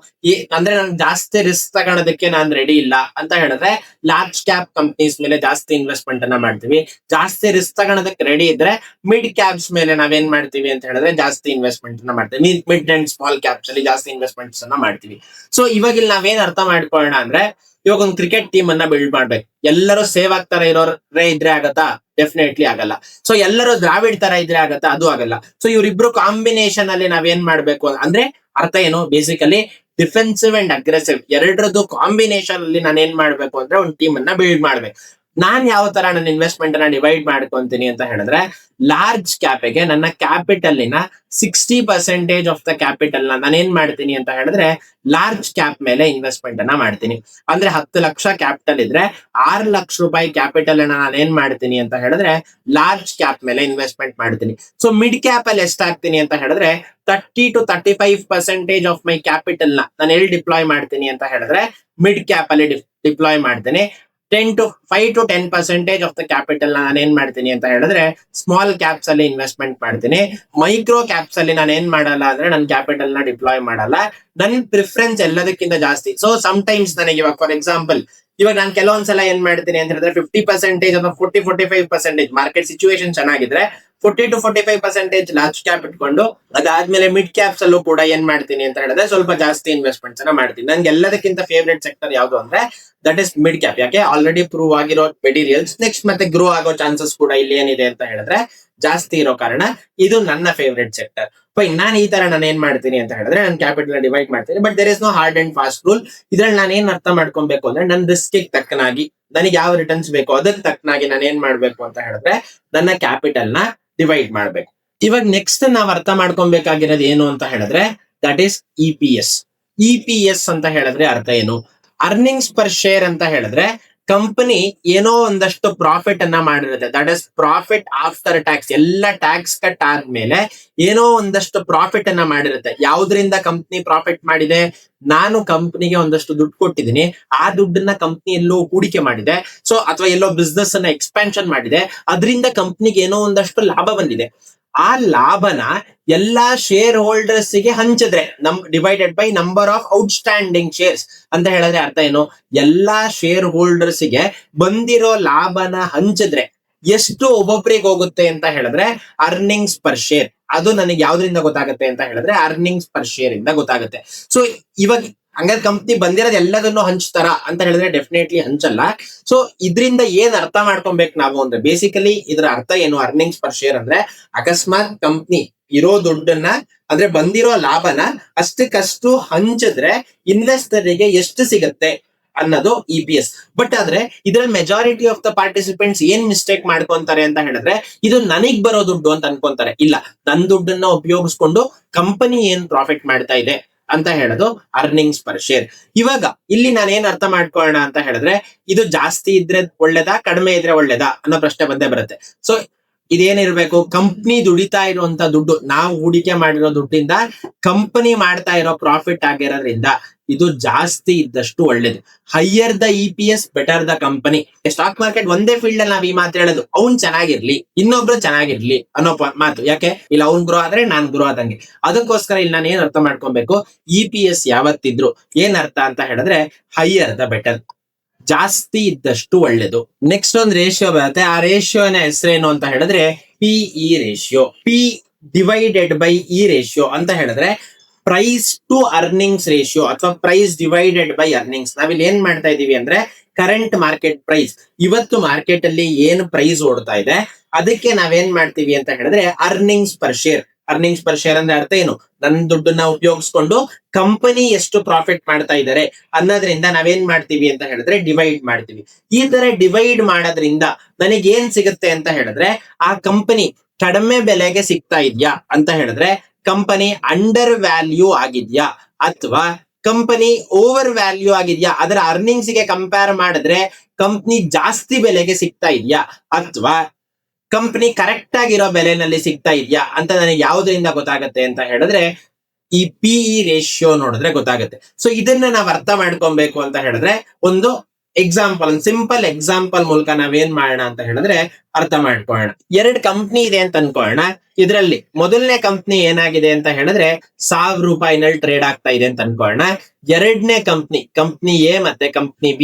ಅಂದ್ರೆ ನಾನು ಜಾಸ್ತಿ ರಿಸ್ಕ್ ತಗೊಳೋದಕ್ಕೆ ನಾನ್ ರೆಡಿ ಇಲ್ಲ ಅಂತ ಹೇಳಿದ್ರೆ ಲಾರ್ಜ್ ಕ್ಯಾಪ್ ಕಂಪ್ನೀಸ್ ಮೇಲೆ ಜಾಸ್ತಿ ಇನ್ವೆಸ್ಟ್ಮೆಂಟ್ ಅನ್ನ ಮಾಡ್ತೀವಿ. ಜಾಸ್ತಿ ರಿಸ್ಕ್ ತಗೊಳೋದಕ್ಕೆ ರೆಡಿ ಇದ್ರೆ ಮಿಡ್ ಕ್ಯಾಪ್ಸ್ ಮೇಲೆ ನಾವೇನ್ ಮಾಡ್ತೀವಿ ಅಂತ ಹೇಳಿದ್ರೆ ಜಾಸ್ತಿ ಇನ್ವೆಸ್ಟ್ಮೆಂಟ್ ಅನ್ನ ಮಾಡ್ತೀವಿ. ಮಿಡ್ ಅಂಡ್ ಸ್ಮಾಲ್ ಕ್ಯಾಪ್ಸ್ ಅಲ್ಲಿ ಜಾಸ್ತಿ ಇನ್ವೆಸ್ಟ್ಮೆಂಟ್ಸ್ ಅನ್ನ ಮಾಡ್ತೀವಿ. ಸೊ ಇವಾಗ ಇಲ್ಲಿ ನಾವೇನ್ ಅರ್ಥ ಮಾಡ್ಕೊಳ್ಳೋಣ ಅಂದ್ರೆ ಇವಾಗ ಒಂದು ಕ್ರಿಕೆಟ್ ಟೀಮ್ ಅನ್ನ ಬಿಲ್ಡ್ ಮಾಡ್ಬೇಕು. ಎಲ್ಲರೂ ಸೇವ್ ಆಗ್ತಾರ ಇರೋರೇ ಇದ್ರೆ ಆಗತ್ತಾ? ಡೆಫಿನೆಟ್ಲಿ ಆಗಲ್ಲ. ಸೊ ಎಲ್ಲರೂ ದ್ರಾವಿಡ್ ತರ ಇದ್ರೆ ಆಗತ್ತಾ? ಅದು ಆಗಲ್ಲ. ಸೊ ಇವ್ರಿಬ್ರು ಕಾಂಬಿನೇಷನ್ ಅಲ್ಲಿ ನಾವೇನ್ ಮಾಡ್ಬೇಕು ಅಂದ್ರೆ ಅರ್ಥ ಏನು? ಬೇಸಿಕಲಿ ಡಿಫೆನ್ಸಿವ್ ಅಂಡ್ ಅಗ್ರೆಸಿವ್ ಎರಡರದ್ದು ಕಾಂಬಿನೇಷನ್ ಅಲ್ಲಿ ನಾನು ಏನ್ ಮಾಡ್ಬೇಕು ಅಂದ್ರೆ ಒಂದು ಟೀಮ್ ಅನ್ನ ಬಿಲ್ಡ್ ಮಾಡ್ಬೇಕು. ನಾನ್ ಯಾವ ತರ ನನ್ನ ಇನ್ವೆಸ್ಟ್ಮೆಂಟ್ ಅನ್ನ ಡಿವೈಡ್ ಮಾಡ್ಕೊಂತೀನಿ ಅಂತ ಹೇಳಿದ್ರೆ ಲಾರ್ಜ್ ಕ್ಯಾಪಿಗೆ ನನ್ನ ಕ್ಯಾಪಿಟಲಿನ 60% ಆಫ್ ದ ಕ್ಯಾಪಿಟಲ್ ನಾನೇನ್ ಮಾಡ್ತೀನಿ ಅಂತ ಹೇಳಿದ್ರೆ ಲಾರ್ಜ್ ಕ್ಯಾಪ್ ಮೇಲೆ ಇನ್ವೆಸ್ಟ್ಮೆಂಟ್ ಅನ್ನ ಮಾಡ್ತೀನಿ. ಅಂದ್ರೆ 10 ಲಕ್ಷ ಕ್ಯಾಪಿಟಲ್ ಇದ್ರೆ 6 ಲಕ್ಷ ರೂಪಾಯಿ ಕ್ಯಾಪಿಟಲ್ ಅನ್ನ ನಾನು ಏನ್ ಮಾಡ್ತೀನಿ ಅಂತ ಹೇಳಿದ್ರೆ ಲಾರ್ಜ್ ಕ್ಯಾಪ್ ಮೇಲೆ ಇನ್ವೆಸ್ಟ್ಮೆಂಟ್ ಮಾಡ್ತೀನಿ. ಸೊ ಮಿಡ್ ಕ್ಯಾಪ್ ಅಲ್ಲಿ ಎಷ್ಟಾಗ್ತೀನಿ ಅಂತ ಹೇಳಿದ್ರೆ 30 to 35% ಆಫ್ ಮೈ ಕ್ಯಾಪಿಟಲ್ ನಾನು ಎಲ್ಲಿ ಡಿಪ್ಲಾಯ್ ಮಾಡ್ತೀನಿ ಅಂತ ಹೇಳಿದ್ರೆ ಮಿಡ್ ಕ್ಯಾಪ್ ಅಲ್ಲಿ ಡಿಪ್ಲಾಯ್ ಮಾಡ್ತೀನಿ. 5 to 10% ಆಫ್ ದ ಕ್ಯಾಪಿಟಲ್ ನಾನು ಏನ್ ಮಾಡ್ತೀನಿ ಅಂತ ಹೇಳಿದ್ರೆ ಸ್ಮಾಲ್ ಕ್ಯಾಪ್ಸ್ ಅಲ್ಲಿ ಇನ್ವೆಸ್ಟ್ಮೆಂಟ್ ಮಾಡ್ತೀನಿ. ಮೈಕ್ರೋ ಕ್ಯಾಪ್ಸ್ ಅಲ್ಲಿ ನಾನು ಏನ್ ಮಾಡಲ್ಲ ಅಂದ್ರೆ ನನ್ನ ಕ್ಯಾಪಿಟಲ್ ನ ಡಿಪ್ಲಾಯ್ ಮಾಡಲ್ಲ. ನನ್ನ ಪ್ರಿಫರೆನ್ಸ್ ಎಲ್ಲದಕ್ಕಿಂತ ಜಾಸ್ತಿ. ಸೊ ಸಮ್ ಟೈಮ್ಸ್ ನನಗೆ ಇವಾಗ ಫಾರ್ ಎಕ್ಸಾಂಪಲ್ ಇವಾಗ ನಾನು ಕೆಲವೊಂದ್ಸಲ ಏನ್ ಮಾಡ್ತೀನಿ ಅಂತ ಹೇಳಿದ್ರೆ 50% ಅಥವಾ 40-45% ಮಾರ್ಕೆಟ್ ಸಿಚುವೇಶನ್ ಚೆನ್ನಾಗಿದ್ರೆ 40 to 45% ಲಾರ್ಜ್ ಕ್ಯಾಪ್ ಇಟ್ಕೊಂಡು ಅದಾದ್ಮೇಲೆ ಮಿಡ್ ಕ್ಯಾಪ್ಸ್ ಅಲ್ಲೂ ಕೂಡ ಏನ್ ಮಾಡ್ತೀನಿ ಅಂತ ಹೇಳಿದ್ರೆ ಸ್ವಲ್ಪ ಜಾಸ್ತಿ ಇನ್ವೆಸ್ಟ್ಮೆಂಟ್ಸ್ ಅನ್ನ ಮಾಡ್ತೀನಿ. ನನ್ಗೆ ಎಲ್ಲದಕ್ಕಿಂತ ಫೇವ್ರೇಟ್ ಸೆಕ್ಟರ್ ಯಾವ್ದು ಅಂದ್ರೆ ದಟ್ ಇಸ್ ಮಿಡ್ ಕ್ಯಾಪ್. ಯಾಕೆ? ಆಲ್ರೆಡಿ ಪ್ರೂವ್ ಆಗಿರೋ ಮೆಟೀರಿಯಲ್ಸ್ ನೆಕ್ಸ್ಟ್ ಮತ್ತೆ ಗ್ರೋ ಆಗೋ ಚಾನ್ಸಸ್ ಕೂಡ ಇಲ್ಲಿ ಏನಿದೆ ಅಂತ ಹೇಳಿದ್ರೆ ಜಾಸ್ತಿ ಇರೋ ಕಾರಣ ಇದು ನನ್ನ ಫೇವ್ರೇಟ್ ಸೆಕ್ಟರ್. ಫೈನ್. ನಾನು ಈ ತರ ನಾನು ಏನ್ ಮಾಡ್ತೀನಿ ಅಂತ ಹೇಳಿದ್ರೆ ನನ್ನ ಕ್ಯಾಪಿಟಲ್ ಡಿವೈಡ್ ಮಾಡ್ತೀನಿ. But there is no hard and fast rule. ಇದ್ರಲ್ಲಿ ನಾನು ಏನ್ ಅರ್ಥ ಮಾಡ್ಕೊಬೇಕು ಅಂದ್ರೆ ನನ್ನ ರಿಸ್ಕ್ ತಕ್ಕನಾಗಿ ನನಗೆ ಯಾವ ರಿಟರ್ನ್ಸ್ ಬೇಕು ಅದಕ್ಕೆ ತಕ್ಕನಾಗಿ ನಾನು ಏನ್ ಮಾಡ್ಬೇಕು ಅಂತ ಹೇಳಿದ್ರೆ ನನ್ನ ಕ್ಯಾಪಿಟಲ್ ನ ಡಿವೈಡ್ ಮಾಡ್ಬೇಕು. ಇವಾಗ ನೆಕ್ಸ್ಟ್ ನಾವ್ ಅರ್ಥ ಮಾಡ್ಕೊಬೇಕಾಗಿರೋದು ಏನು ಅಂತ ಹೇಳಿದ್ರೆ ದಟ್ ಈಸ್ EPS. EPS ಅಂತ ಹೇಳಿದ್ರೆ ಅರ್ಥ ಏನು? ಅರ್ನಿಂಗ್ಸ್ ಪರ್ ಶೇರ್ ಅಂತ ಹೇಳಿದ್ರೆ ಕಂಪನಿ ಏನೋ ಒಂದಷ್ಟು ಪ್ರಾಫಿಟ್ ಅನ್ನ ಮಾಡಿರುತ್ತೆ. That is profit after tax. ಎಲ್ಲ ಟ್ಯಾಕ್ಸ್ ಕಟ್ ಆದ್ಮೇಲೆ ಏನೋ ಒಂದಷ್ಟು ಪ್ರಾಫಿಟ್ ಅನ್ನ ಮಾಡಿರುತ್ತೆ. ಯಾವ್ದ್ರಿಂದ ಕಂಪನಿ ಪ್ರಾಫಿಟ್ ಮಾಡಿದೆ? ನಾನು ಕಂಪನಿಗೆ ಒಂದಷ್ಟು ದುಡ್ಡು ಕೊಟ್ಟಿದ್ದೀನಿ, ಆ ದುಡ್ಡನ್ನ ಕಂಪನಿ ಎಲ್ಲೋ ಹೂಡಿಕೆ ಮಾಡಿದೆ. ಸೊ ಅಥವಾ ಎಲ್ಲೋ ಬಿಸ್ನೆಸ್ ಅನ್ನ ಎಕ್ಸ್ಪಾನ್ಷನ್ ಮಾಡಿದೆ, ಅದರಿಂದ ಕಂಪನಿಗೆ ಏನೋ ಒಂದಷ್ಟು ಲಾಭ ಬಂದಿದೆ. ಆ ಲಾಭನ ಎಲ್ಲಾ ಶೇರ್ ಹೋಲ್ಡರ್ಸ್ ಗೆ ಹಂಚಿದ್ರೆ divided by number of outstanding shares ಅಂತ ಹೇಳಿದ್ರೆ ಅರ್ಥ ಏನು? ಎಲ್ಲಾ ಶೇರ್ ಹೋಲ್ಡರ್ಸ್ ಗೆ ಬಂದಿರೋ ಲಾಭನ ಹಂಚಿದ್ರೆ ಎಷ್ಟು ಒಬ್ಬೊಬ್ರಿಗೆ ಹೋಗುತ್ತೆ ಅಂತ ಹೇಳಿದ್ರೆ ಅರ್ನಿಂಗ್ಸ್ ಪರ್ ಶೇರ್. ಅದು ನನಗೆ ಯಾವ್ದ್ರಿಂದ ಗೊತ್ತಾಗುತ್ತೆ ಅಂತ ಹೇಳಿದ್ರೆ ಅರ್ನಿಂಗ್ಸ್ ಪರ್ ಶೇರ್ ಇಂದ ಗೊತ್ತಾಗುತ್ತೆ. ಸೊ ಇವಾಗ ಹಂಗಾದ್ರೆ ಕಂಪ್ನಿ ಬಂದಿರೋದು ಎಲ್ಲದನ್ನು ಹಂಚ್ತಾರ ಅಂತ ಹೇಳಿದ್ರೆ ಡೆಫಿನೆಟ್ಲಿ ಹಂಚಲ್ಲ. ಸೊ ಇದರಿಂದ ಏನ್ ಅರ್ಥ ಮಾಡ್ಕೊಬೇಕು ನಾವು ಅಂದ್ರೆ ಬೇಸಿಕಲಿ ಇದ್ರ ಅರ್ಥ ಏನು? ಅರ್ನಿಂಗ್ಸ್ ಪರ್ ಶೇರ್ ಅಂದ್ರೆ ಅಕಸ್ಮಾತ್ ಕಂಪ್ನಿ ಇರೋ ದುಡ್ಡನ್ನ ಅಂದ್ರೆ ಬಂದಿರೋ ಲಾಭನ ಅಷ್ಟಕ್ಕಷ್ಟು ಹಂಚಿದ್ರೆ ಇನ್ವೆಸ್ಟರ್ಗೆ ಎಷ್ಟು ಸಿಗತ್ತೆ ಅನ್ನೋದು EPS. ಬಟ್ ಆದ್ರೆ ಇದ್ರಲ್ಲಿ ಮೆಜಾರಿಟಿ ಆಫ್ ದ ಪಾರ್ಟಿಸಿಪೆಂಟ್ಸ್ ಏನ್ ಮಿಸ್ಟೇಕ್ ಮಾಡ್ಕೊಂತಾರೆ ಅಂತ ಹೇಳಿದ್ರೆ ಇದು ನನಗ್ ಬರೋ ದುಡ್ಡು ಅಂತ ಅನ್ಕೊಂತಾರೆ. ಇಲ್ಲ, ನನ್ ದುಡ್ಡನ್ನ ಉಪಯೋಗಿಸ್ಕೊಂಡು ಕಂಪನಿ ಏನ್ ಪ್ರಾಫಿಟ್ ಮಾಡ್ತಾ ಇದೆ ಅಂತ ಹೇಳೋದು ಅರ್ನಿಂಗ್ಸ್ ಪರ್ ಶೇರ್. ಇವಾಗ ಇಲ್ಲಿ ನಾನು ಏನ್ ಅರ್ಥ ಮಾಡ್ಕೊಳ್ಳೋಣ ಅಂತ ಹೇಳಿದ್ರೆ, ಇದು ಜಾಸ್ತಿ ಇದ್ರೆ ಒಳ್ಳೇದಾ ಕಡಿಮೆ ಇದ್ರೆ ಒಳ್ಳೇದಾ ಅನ್ನೋ ಪ್ರಶ್ನೆ ಬಂದೇ ಬರುತ್ತೆ. ಸೊ ಇದೇನಿರ್ಬೇಕು, ಕಂಪ್ನಿ ದುಡಿತಾ ಇರುವಂತ ದುಡ್ಡು, ನಾವು ಹೂಡಿಕೆ ಮಾಡಿರೋ ದುಡ್ಡಿಂದ ಕಂಪನಿ ಮಾಡ್ತಾ ಇರೋ ಪ್ರಾಫಿಟ್ ಆಗಿರೋದ್ರಿಂದ ಇದು ಜಾಸ್ತಿ ಇದ್ದಷ್ಟು ಒಳ್ಳೇದು. Higher the EPS better the company. Stock market ಒಂದೇ ಫೀಲ್ಡ್ ಅಲ್ಲಿ ನಾವ್ ಈ ಮಾತು ಹೇಳೋದು, ಅವ್ನ್ ಚೆನ್ನಾಗಿರ್ಲಿ ಇನ್ನೊಬ್ರು ಚೆನ್ನಾಗಿರ್ಲಿ ಅನ್ನೋ ಮಾತು. ಯಾಕೆ, ಇಲ್ಲ ಅವ್ನ್ ಗ್ರೋ ಆದ್ರೆ ನಾನ್ ಗ್ರೋ ಆದಂಗೆ. ಅದಕ್ಕೋಸ್ಕರ ಇಲ್ಲಿ ನಾನು ಏನ್ ಅರ್ಥ ಮಾಡ್ಕೊಬೇಕು, EPS ಯಾವತ್ತಿದ್ರು ಏನ್ ಅರ್ಥ ಅಂತ ಹೇಳಿದ್ರೆ ಹೈಯರ್ ದ ಬೆಟರ್, ಜಾಸ್ತಿ ಇದ್ದಷ್ಟು ಒಳ್ಳೇದು. ನೆಕ್ಸ್ಟ್ ಒಂದು ರೇಷಿಯೋ ಬರುತ್ತೆ. ಆ ರೇಷಿಯೋನ ಹೆಸರೇನು ಅಂತ ಹೇಳಿದ್ರೆ PE ratio. P divided by E ratio ಅಂತ ಹೇಳಿದ್ರೆ ಪ್ರೈಸ್ ಟು ಅರ್ನಿಂಗ್ಸ್ ರೇಷಿಯೋ ಅಥವಾ ಪ್ರೈಸ್ ಡಿವೈಡೆಡ್ ಬೈ ಅರ್ನಿಂಗ್ಸ್. ನಾವಿಲ್ಲಿ ಏನ್ ಮಾಡ್ತಾ ಇದೀವಿ ಅಂದ್ರೆ ಕರೆಂಟ್ ಮಾರ್ಕೆಟ್ ಪ್ರೈಸ್, ಇವತ್ತು ಮಾರ್ಕೆಟ್ ಅಲ್ಲಿ ಏನು ಪ್ರೈಸ್ ಓಡ್ತಾ ಇದೆ ಅದಕ್ಕೆ ನಾವೇನ್ ಮಾಡ್ತೀವಿ ಅಂತ ಹೇಳಿದ್ರೆ earnings per share. Earnings per share ಅಂದ್ರೆ ಅರ್ಥ ಏನು, ನನ್ನ ದುಡ್ಡನ್ನ ಉಪಯೋಗಿಸ್ಕೊಂಡು ಕಂಪನಿ ಎಷ್ಟು ಪ್ರಾಫಿಟ್ ಮಾಡ್ತಾ ಇದ್ದಾರೆ ಅನ್ನೋದ್ರಿಂದ ನಾವೇನ್ ಮಾಡ್ತೀವಿ ಅಂತ ಹೇಳಿದ್ರೆ ಡಿವೈಡ್ ಮಾಡ್ತೀವಿ. ಈ ತರ ಡಿವೈಡ್ ಮಾಡೋದ್ರಿಂದ ನನಗೆ ಏನ್ ಸಿಗುತ್ತೆ ಅಂತ ಹೇಳಿದ್ರೆ, ಆ ಕಂಪನಿ ಕಡಿಮೆ ಬೆಲೆಗೆ ಸಿಗ್ತಾ ಇದ್ಯಾ ಅಂತ ಹೇಳಿದ್ರೆ ಕಂಪನಿ ಅಂಡರ್ ವ್ಯಾಲ್ಯೂ ಆಗಿದ್ಯಾ ಅಥವಾ ಕಂಪನಿ ಓವರ್ ವ್ಯಾಲ್ಯೂ ಆಗಿದ್ಯಾ, ಅದರ ಅರ್ನಿಂಗ್ಸ್ ಗೆ ಕಂಪೇರ್ ಮಾಡಿದ್ರೆ ಕಂಪನಿ ಜಾಸ್ತಿ ಬೆಲೆಗೆ ಸಿಗ್ತಾ ಇದ್ಯಾ ಅಥವಾ ಕಂಪನಿ ಕರೆಕ್ಟ್ ಆಗಿರೋ ಬೆಲೆನಲ್ಲಿ ಸಿಗ್ತಾ ಇದೆಯಾ ಅಂತ ನನಗೆ ಯಾವುದರಿಂದ ಗೊತ್ತಾಗತ್ತೆ ಅಂತ ಹೇಳಿದ್ರೆ ಈ PE ರೇಷಿಯೋ ನೋಡಿದ್ರೆ ಗೊತ್ತಾಗುತ್ತೆ. ಸೊ ಇದನ್ನ ನಾವ್ ಅರ್ಥ ಮಾಡ್ಕೊಬೇಕು ಅಂತ ಹೇಳಿದ್ರೆ ಒಂದು ಎಕ್ಸಾಂಪಲ್, ಒಂದು ಸಿಂಪಲ್ ಎಕ್ಸಾಂಪಲ್ ಮೂಲಕ ನಾವೇನ್ ಮಾಡೋಣ ಅಂತ ಹೇಳಿದ್ರೆ ಅರ್ಥ ಮಾಡ್ಕೊಳ್ಳೋಣ. 2 ಕಂಪ್ನಿ ಇದೆ ಅಂತ ಅನ್ಕೊಳ್ಳೋಣ. ಇದರಲ್ಲಿ ಮೊದಲನೇ ಕಂಪ್ನಿ ಏನಾಗಿದೆ ಅಂತ ಹೇಳಿದ್ರೆ 1000 ರೂಪಾಯಿನಲ್ಲಿ ಟ್ರೇಡ್ ಆಗ್ತಾ ಇದೆ ಅಂತ ಅನ್ಕೊಳ್ಳೋಣ. ಎರಡನೇ ಕಂಪ್ನಿ A ಮತ್ತೆ ಕಂಪ್ನಿ B,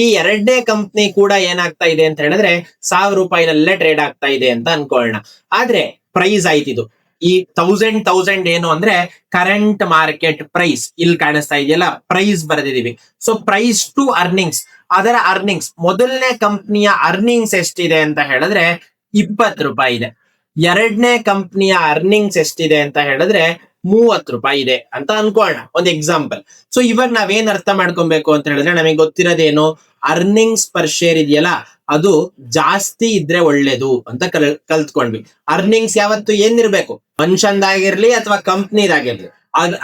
ಈ ಎರಡನೇ ಕಂಪ್ನಿ ಕೂಡ ಏನಾಗ್ತಾ ಇದೆ ಅಂತ ಹೇಳಿದ್ರೆ 1000 ರೂಪಾಯಿನಲ್ಲೇ ಟ್ರೇಡ್ ಆಗ್ತಾ ಇದೆ ಅಂತ ಅನ್ಕೊಳ್ಳೋಣ. ಆದ್ರೆ ಪ್ರೈಸ್ ಆಯ್ತಿದು ಈ 1000 ಏನು ಅಂದ್ರೆ ಕರೆಂಟ್ ಮಾರ್ಕೆಟ್ ಪ್ರೈಸ್, ಇಲ್ಲಿ ಕಾಣಿಸ್ತಾ ಇದೆಯಲ್ಲ ಪ್ರೈಸ್ ಬರೆದಿದೀವಿ. ಸೊ ಪ್ರೈಸ್ ಟು ಅರ್ನಿಂಗ್ಸ್, ಅದರ ಅರ್ನಿಂಗ್ಸ್, ಮೊದಲನೇ ಕಂಪ್ನಿಯ ಅರ್ನಿಂಗ್ಸ್ ಎಷ್ಟಿದೆ ಅಂತ ಹೇಳಿದ್ರೆ 20 ರೂಪಾಯಿ ಇದೆ. ಎರಡನೇ ಕಂಪ್ನಿಯ ಅರ್ನಿಂಗ್ಸ್ ಎಷ್ಟಿದೆ ಅಂತ ಹೇಳಿದ್ರೆ 30 ರೂಪಾಯಿ ಇದೆ ಅಂತ ಅನ್ಕೊಳ್ಳೋಣ, ಒಂದು ಎಕ್ಸಾಂಪಲ್. ಸೊ ಇವಾಗ ನಾವೇನ್ ಅರ್ಥ ಮಾಡ್ಕೊಬೇಕು ಅಂತ ಹೇಳಿದ್ರೆ, ನಮಗೆ ಗೊತ್ತಿರೋದೇನು, ಅರ್ನಿಂಗ್ಸ್ ಪರ್ ಶೇರ್ ಇದೆಯಲ್ಲ ಅದು ಜಾಸ್ತಿ ಇದ್ರೆ ಒಳ್ಳೇದು ಅಂತ ಕಲ್ತ್ಕೊಂಡ್ವಿ. ಅರ್ನಿಂಗ್ಸ್ ಯಾವತ್ತು ಏನಿರ್ಬೇಕು, ಮನುಷ್ಯಂದಾಗಿರ್ಲಿ ಅಥವಾ ಕಂಪ್ನಿದಾಗಿರ್ಲಿ,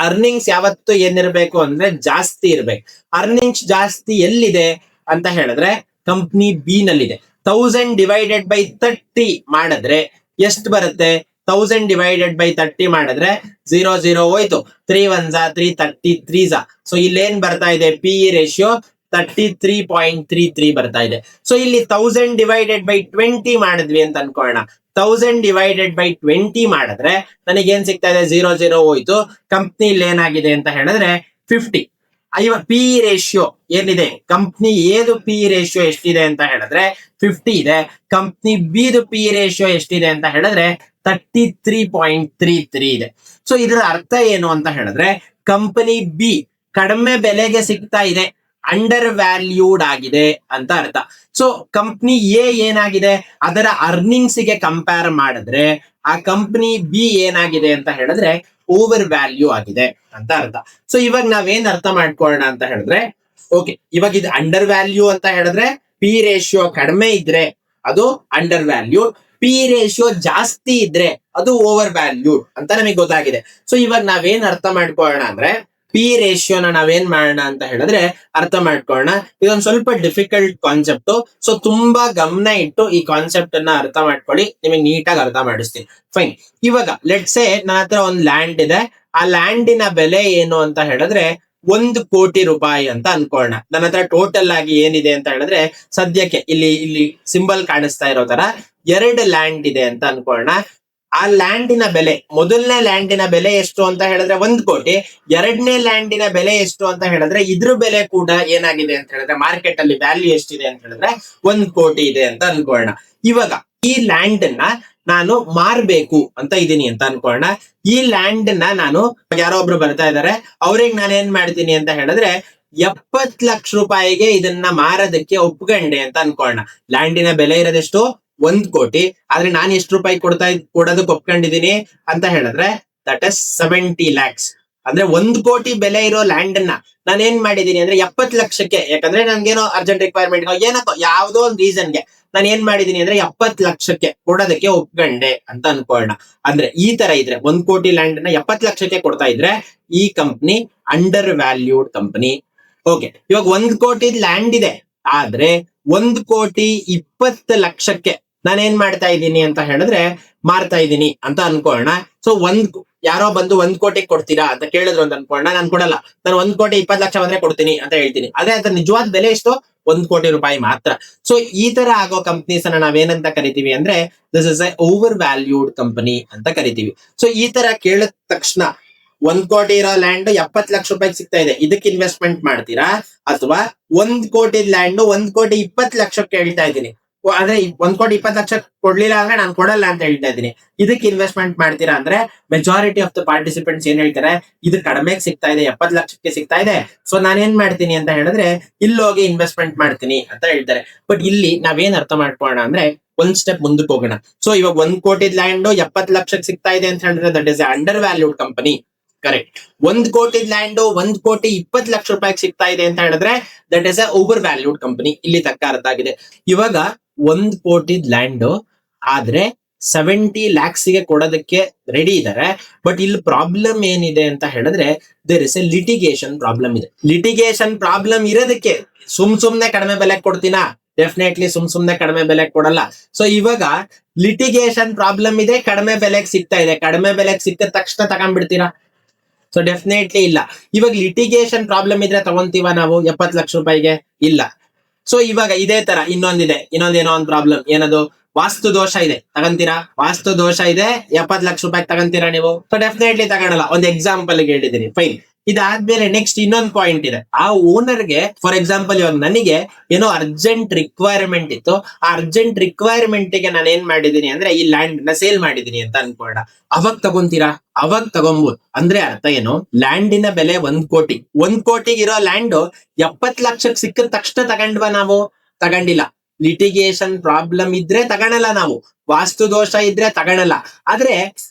ಅರ್ನಿಂಗ್ಸ್ ಯಾವತ್ತು ಏನಿರ್ಬೇಕು ಅಂದ್ರೆ ಜಾಸ್ತಿ ಇರ್ಬೇಕು. ಅರ್ನಿಂಗ್ಸ್ ಜಾಸ್ತಿ ಎಲ್ಲಿದೆ ಅಂತ ಹೇಳಿದ್ರೆ ಕಂಪ್ನಿ B ನಲ್ಲಿದೆ. 1000 ಡಿವೈಡೆಡ್ ಬೈ 30 ಮಾಡಿದ್ರೆ ಎಷ್ಟು ಬರುತ್ತೆ, 1000 ಡಿವೈಡೆಡ್ ಬೈ 30 ಮಾಡಿದ್ರೆ 0 ಹೋಯ್ತು, 3 1s 3 33s. ಸೊ ಇಲ್ಲೇನ್ ಬರ್ತಾ ಇದೆ, PE ರೇಷಿಯೋ 33.33 ಬರ್ತಾ ಇದೆ. ಸೊ ಇಲ್ಲಿ 1000 ಡಿವೈಡೆಡ್ ಬೈ 20 ಮಾಡಿದ್ವಿ ಅಂತ ಅನ್ಕೊಳ್ಳೋಣ. 1000 ಡಿವೈಡೆಡ್ ಬೈ 20 ಮಾಡಿದ್ರೆ ನನಗೇನ್ ಸಿಗ್ತಾ ಇದೆ, 0 ಹೋಯ್ತು. ಕಂಪ್ನಿ ಇಲ್ಲಿ ಏನಾಗಿದೆ ಅಂತ ಹೇಳಿದ್ರೆ 50. PE ರೇಷಿಯೋ ಏನಿದೆ, ಕಂಪ್ನಿ ಏದು PE ರೇಷಿಯೋ ಎಷ್ಟಿದೆ ಅಂತ ಹೇಳಿದ್ರೆ 50 ಇದೆ. ಕಂಪ್ನಿ ಬಿದು PE ರೇಷಿಯೋ ಎಷ್ಟಿದೆ ಅಂತ ಹೇಳಿದ್ರೆ 33.33 ಇದೆ. ಸೊ ಇದರ ಅರ್ಥ ಏನು ಅಂತ ಹೇಳಿದ್ರೆ ಕಂಪನಿ B ಕಡಿಮೆ ಬೆಲೆಗೆ ಸಿಗ್ತಾ ಇದೆ, ಅಂಡರ್ ವ್ಯಾಲ್ಯೂಡ್ ಆಗಿದೆ ಅಂತ ಅರ್ಥ. ಸೊ ಕಂಪ್ನಿ A ಏನಾಗಿದೆ, ಅದರ ಅರ್ನಿಂಗ್ಸ್ ಗೆ ಕಂಪೇರ್ ಮಾಡಿದ್ರೆ ಆ ಕಂಪ್ನಿ B ಏನಾಗಿದೆ ಅಂತ ಹೇಳಿದ್ರೆ ಓವರ್ ವ್ಯಾಲ್ಯೂ ಆಗಿದೆ ಅಂತ ಅರ್ಥ. ಸೊ ಇವಾಗ ನಾವೇನ್ ಅರ್ಥ ಮಾಡ್ಕೊಳ್ಳೋಣ ಅಂತ ಹೇಳಿದ್ರೆ, ಓಕೆ ಇವಾಗ ಇದು ಅಂಡರ್ ವ್ಯಾಲ್ಯೂ ಅಂತ ಹೇಳಿದ್ರೆ PE ರೇಷಿಯೋ ಕಡಿಮೆ ಇದ್ರೆ ಅದು ಅಂಡರ್ ವ್ಯಾಲ್ಯೂ, PE ರೇಷಿಯೋ ಜಾಸ್ತಿ ಇದ್ರೆ ಅದು ಓವರ್ ವ್ಯಾಲ್ಯೂ ಅಂತ ನಮಗೆ ಗೊತ್ತಾಗಿದೆ. ಸೊ ಇವಾಗ ನಾವೇನ್ ಅರ್ಥ ಮಾಡ್ಕೊಳ್ಳೋಣ ಅಂದ್ರೆ PE ರೇಷಿಯೋನ ನಾವೇನ್ ಮಾಡೋಣ ಅಂತ ಹೇಳಿದ್ರೆ ಅರ್ಥ ಮಾಡ್ಕೊಳ್ಳೋಣ. ಇದೊಂದು ಸ್ವಲ್ಪ ಡಿಫಿಕಲ್ಟ್ ಕಾನ್ಸೆಪ್ಟ್, ಸೊ ತುಂಬಾ ಗಮನ ಇಟ್ಟು ಈ ಕಾನ್ಸೆಪ್ಟ್ ಅನ್ನ ಅರ್ಥ ಮಾಡ್ಕೊಳ್ಳಿ, ನಿಮಗೆ ನೀಟಾಗಿ ಅರ್ಥ ಮಾಡಿಸ್ತೀನಿ. ಫೈನ್. ಇವಾಗ ಲೆಟ್ ಸೇ ನನ್ನ ಹತ್ರ ಒಂದು ಲ್ಯಾಂಡ್ ಇದೆ. ಆ ಲ್ಯಾಂಡಿನ ಬೆಲೆ ಏನು ಅಂತ ಹೇಳಿದ್ರೆ 1 ಕೋಟಿ ರೂಪಾಯಿ ಅಂತ ಅನ್ಕೊಳ್ಳೋಣ. ನನ್ನ ಹತ್ರ ಟೋಟಲ್ ಆಗಿ ಏನಿದೆ ಅಂತ ಹೇಳಿದ್ರೆ ಸದ್ಯಕ್ಕೆ ಇಲ್ಲಿ ಸಿಂಬಲ್ ಕಾಣಿಸ್ತಾ ಇರೋ ತರ 2 ಲ್ಯಾಂಡ್ ಇದೆ ಅಂತ ಅನ್ಕೊಳ್ಳೋಣ. ಆ ಲ್ಯಾಂಡಿನ ಬೆಲೆ, ಮೊದಲನೇ ಲ್ಯಾಂಡಿನ ಬೆಲೆ ಎಷ್ಟು ಅಂತ ಹೇಳಿದ್ರೆ 1 ಕೋಟಿ, ಎರಡನೇ ಲ್ಯಾಂಡಿನ ಬೆಲೆ ಎಷ್ಟು ಅಂತ ಹೇಳಿದ್ರೆ ಇದ್ರ ಬೆಲೆ ಕೂಡ ಏನಾಗಿದೆ ಅಂತ ಹೇಳಿದ್ರೆ ಮಾರ್ಕೆಟ್ ಅಲ್ಲಿ ವ್ಯಾಲ್ಯೂ ಎಷ್ಟಿದೆ ಅಂತ ಹೇಳಿದ್ರೆ 1 ಕೋಟಿ ಇದೆ ಅಂತ ಅನ್ಕೊಳ್ಳೋಣ. ಇವಾಗ ಈ ಲ್ಯಾಂಡ್ ಅನ್ನ ನಾನು ಮಾರ್ಬೇಕು ಅಂತ ಇದೀನಿ ಅಂತ ಅನ್ಕೊಳ್ಳೋಣ. ಈ ಲ್ಯಾಂಡ್ ನ ನಾನು, ಯಾರೋ ಒಬ್ರು ಬರ್ತಾ ಇದಾರೆ, ಅವ್ರಿಗೆ ನಾನು ಏನ್ ಮಾಡ್ತೀನಿ ಅಂತ ಹೇಳಿದ್ರೆ 70 ಲಕ್ಷ ರೂಪಾಯಿಗೆ ಇದನ್ನ ಮಾರೋದಕ್ಕೆ ಒಪ್ಕೊಂಡೆ ಅಂತ ಅನ್ಕೊಳ್ಳೋಣ. ಲ್ಯಾಂಡಿನ ಬೆಲೆ ಇರೋದೆಷ್ಟು 1 ಕೋಟಿ, ಆದ್ರೆ ನಾನು ಎಷ್ಟು ರೂಪಾಯಿ ಕೊಡೋದಕ್ಕೆ ಒಪ್ಕೊಂಡಿದೀನಿ ಅಂತ ಹೇಳಿದ್ರೆ ದಟ್ ಇಸ್ 70 lakhs. ಅಂದ್ರೆ 1 ಕೋಟಿ ಬೆಲೆ ಇರೋ ಲ್ಯಾಂಡ್ ಅನ್ನ ನಾನು ಏನ್ ಮಾಡಿದೀನಿ ಅಂದ್ರೆ 70 ಲಕ್ಷಕ್ಕೆ, ಯಾಕಂದ್ರೆ ನನ್ಗೇನೋ ಅರ್ಜೆಂಟ್ ರಿಕ್ವೈರ್ಮೆಂಟ್ ಏನಕ್ಕೋ ಯಾವ್ದೋ ಒಂದು ರೀಸನ್ಗೆ ನಾನು ಏನ್ ಮಾಡಿದೀನಿ ಅಂದ್ರೆ 70 ಲಕ್ಷಕ್ಕೆ ಕೊಡೋದಕ್ಕೆ ಒಪ್ಕೊಂಡೆ ಅಂತ ಅನ್ಕೊಳ್ಳೋಣ. ಅಂದ್ರೆ ಈ ತರ ಇದ್ರೆ 1 ಕೋಟಿ ಲ್ಯಾಂಡ್ ನ 70 ಲಕ್ಷಕ್ಕೆ ಕೊಡ್ತಾ ಇದ್ರೆ ಈ company under valued company. Okay, ಇವಾಗ 1 ಕೋಟಿ ಲ್ಯಾಂಡ್ ಇದೆ, ಆದ್ರೆ 1,20,00,000ಕ್ಕೆ ನಾನೇನ್ ಮಾಡ್ತಾ ಇದ್ದೀನಿ ಅಂತ ಹೇಳಿದ್ರೆ ಮಾರ್ತಾ ಇದ್ದೀನಿ ಅಂತ ಅನ್ಕೊಳ್ಳೋಣ. ಸೊ ಯಾರೋ ಬಂದು 1 ಕೋಟಿ ಕೊಡ್ತೀರಾ ಅಂತ ಕೇಳಿದ್ರು ಅಂತ ಅನ್ಕೊಳ್ಳೋಣ, ನಾನು ಕೊಡಲ್ಲ. ನಾನು 1,20,00,000 ಬಂದ್ರೆ ಕೊಡ್ತೀನಿ ಅಂತ ಹೇಳ್ತೀನಿ. ಆದ್ರೆ ಅದ್ರ ನಿಜವಾದ ಬೆಲೆ ಎಷ್ಟು? 1 ಕೋಟಿ ರೂಪಾಯಿ ಮಾತ್ರ. ಸೊ ಈ ತರ ಆಗೋ ಕಂಪ್ನೀಸ್ ಅನ್ನ ನಾವೇನಂತ ಕರಿತೀವಿ ಅಂದ್ರೆ this is A over valued company ಅಂತ ಕರಿತೀವಿ. ಸೊ ಈ ತರ ಕೇಳಿದ ತಕ್ಷಣ 1 ಕೋಟಿ ಇರೋ ಲ್ಯಾಂಡ್ 70 ಲಕ್ಷ ರೂಪಾಯಿಗೆ ಸಿಗ್ತಾ ಇದೆ, ಇದಕ್ಕೆ ಇನ್ವೆಸ್ಟ್ಮೆಂಟ್ ಮಾಡ್ತೀರಾ? ಅಥವಾ 1 ಕೋಟಿ ಲ್ಯಾಂಡ್ 1,20,00,000ಕ್ಕೆ ಹೇಳ್ತಾ ಇದ್ದೀನಿ, ಆದ್ರೆ 1,20,00,000 ಕೊಡ್ಲಿಲ್ಲ ಅಂದ್ರೆ ನಾನು ಕೊಡಲ್ಲ ಅಂತ ಹೇಳ್ತಾ ಇದ್ದೀನಿ, ಇದಕ್ಕೆ ಇನ್ವೆಸ್ಟ್ಮೆಂಟ್ ಮಾಡ್ತೀರಾ ಅಂದ್ರೆ ಮೆಜಾರಿಟಿ ಆಫ್ ದ ಪಾರ್ಟಿಸಿಪೆಂಟ್ಸ್ ಏನ್ ಹೇಳ್ತಾರೆ, ಇದು ಕಡಿಮೆಗೆ ಸಿಗ್ತಾ ಇದೆ, 70 ಲಕ್ಷಕ್ಕೆ ಸಿಗ್ತಾ ಇದೆ, ಸೊ ನಾನೇನ್ ಮಾಡ್ತೀನಿ ಅಂತ ಹೇಳಿದ್ರೆ ಇಲ್ಲೋಗಿ ಇನ್ವೆಸ್ಟ್ಮೆಂಟ್ ಮಾಡ್ತೀನಿ ಅಂತ ಹೇಳ್ತಾರೆ. ಬಟ್ ಇಲ್ಲಿ ನಾವೇನ್ ಅರ್ಥ ಮಾಡ್ಕೊಳ್ಳೋಣ ಅಂದ್ರೆ ಒಂದ್ ಸ್ಟೆಪ್ ಮುಂದಕ್ಕೆ ಹೋಗೋಣ. ಸೊ ಇವಾಗ 1 ಕೋಟಿ ಲ್ಯಾಂಡ್ 70 ಲಕ್ಷಕ್ಕೆ ಸಿಗ್ತಾ ಇದೆ ಅಂತ ಹೇಳಿದ್ರೆ that is under valued company. Correct. 1 ಕೋಟಿ ಲ್ಯಾಂಡ್ 1,20,00,000 ರೂಪಾಯಿಗೆ ಸಿಗ್ತಾ ಇದೆ ಅಂತ ಹೇಳಿದ್ರೆ that is a over valued company. ಇಲ್ಲಿ ತಕ್ಕ ಅರ್ಥ ಆಗಿದೆ. ಇವಾಗ 1 ಕೋಟಿ ಲ್ಯಾಂಡ್ ಆದ್ರೆ 70 lakhs ಗೆ ಕೊಡೋದಕ್ಕೆ ರೆಡಿ ಇದಾರೆ. ಬಟ್ ಇಲ್ಲಿ ಪ್ರಾಬ್ಲಮ್ ಏನಿದೆ ಅಂತ ಹೇಳಿದ್ರೆ there is a litigation problem ಇದೆ. ಲಿಟಿಗೇಷನ್ ಪ್ರಾಬ್ಲಮ್ ಇರೋದಕ್ಕೆ ಸುಮ್ನೆ ಕಡಿಮೆ ಬೆಲೆ ಕೊಡ್ತೀನಾ? ಡೆಫಿನೆಟ್ಲಿ ಸುಮ್ನೆ ಕಡಿಮೆ ಬೆಲೆ ಕೊಡಲ್ಲ. ಸೊ ಇವಾಗ ಲಿಟಿಗೇಷನ್ ಪ್ರಾಬ್ಲಮ್ ಇದೆ, ಕಡಿಮೆ ಬೆಲೆಗೆ ಸಿಗ್ತಾ ಇದೆ, ಕಡಿಮೆ ಬೆಲೆಗೆ ಸಿಕ್ಕಿದ ತಕ್ಷಣ ತಗೊಂಡ್ಬಿಡ್ತೀರಾ? ಸೊ ಡೆಫಿನೆಟ್ಲಿ ಇಲ್ಲ. ಇವಾಗ ಲಿಟಿಗೇಷನ್ ಪ್ರಾಬ್ಲಮ್ ಇದ್ರೆ ತಗೊಂತೀವ ನಾವು 70 ಲಕ್ಷ ರೂಪಾಯಿಗೆ? ಇಲ್ಲ. ಸೊ ಇವಾಗ ಇದೇ ತರ ಇನ್ನೊಂದೇನೋ ಒಂದು ಪ್ರಾಬ್ಲಮ್, ಏನದು? ವಾಸ್ತು ದೋಷ ಇದೆ, ತಗಂತೀರಾ? ವಾಸ್ತು ದೋಷ ಇದೆ 70 ಲಕ್ಷ ರೂಪಾಯಿ ತಗಂತೀರಾ ನೀವು? ಸೊ ಡೆಫಿನೆಟ್ಲಿ ತಗೊಳಲ್ಲ. ಒಂದು ಎಕ್ಸಾಂಪಲ್ ಹೇಳಿದೀನಿ, ಫೈನ್. ಇದಾದ್ಮೇಲೆ ನೆಕ್ಸ್ಟ್ ಇನ್ನೊಂದು ಪಾಯಿಂಟ್ ಇದೆ. ಆ ಓನರ್ಗೆ ಫಾರ್ ಎಕ್ಸಾಂಪಲ್ ಇವಾಗ ನನಗೆ ಏನೋ ಅರ್ಜೆಂಟ್ ರಿಕ್ವೈರ್ಮೆಂಟ್ ಇತ್ತು, ಆ ಅರ್ಜೆಂಟ್ ರಿಕ್ವೈರ್ಮೆಂಟ್ ಗೆ ನಾನು ಏನ್ ಮಾಡಿದೀನಿ ಅಂದ್ರೆ ಈ ಲ್ಯಾಂಡ್ ನ ಸೇಲ್ ಮಾಡಿದೀನಿ ಅಂತ ಅನ್ಕೊಳ್ಳೋಣ. ಅವಾಗ ತಗೊಂತೀರಾ? ಅವಾಗ ತಗೊಂಬೋದು. ಅಂದ್ರೆ ಅರ್ಥ ಏನು? ಲ್ಯಾಂಡಿನ ಬೆಲೆ 1 ಕೋಟಿ, 1 ಕೋಟಿಗೆ ಇರೋ ಲ್ಯಾಂಡ್ 70 ಲಕ್ಷಕ್ಕೆ ಸಿಕ್ಕಿದ ತಕ್ಷಣ ತಗೊಂಡ್ವಾ ನಾವು? ತಗೊಂಡಿಲ್ಲ. ಲಿಟಿಗೇಷನ್ ಪ್ರಾಬ್ಲಮ್ ಇದ್ರೆ ತಗೊಳಲ್ಲ ನಾವು, ವಾಸ್ತು ದೋಷ ಇದ್ರೆ ತಗೊಳಲ್ಲ. ಆದ್ರೆ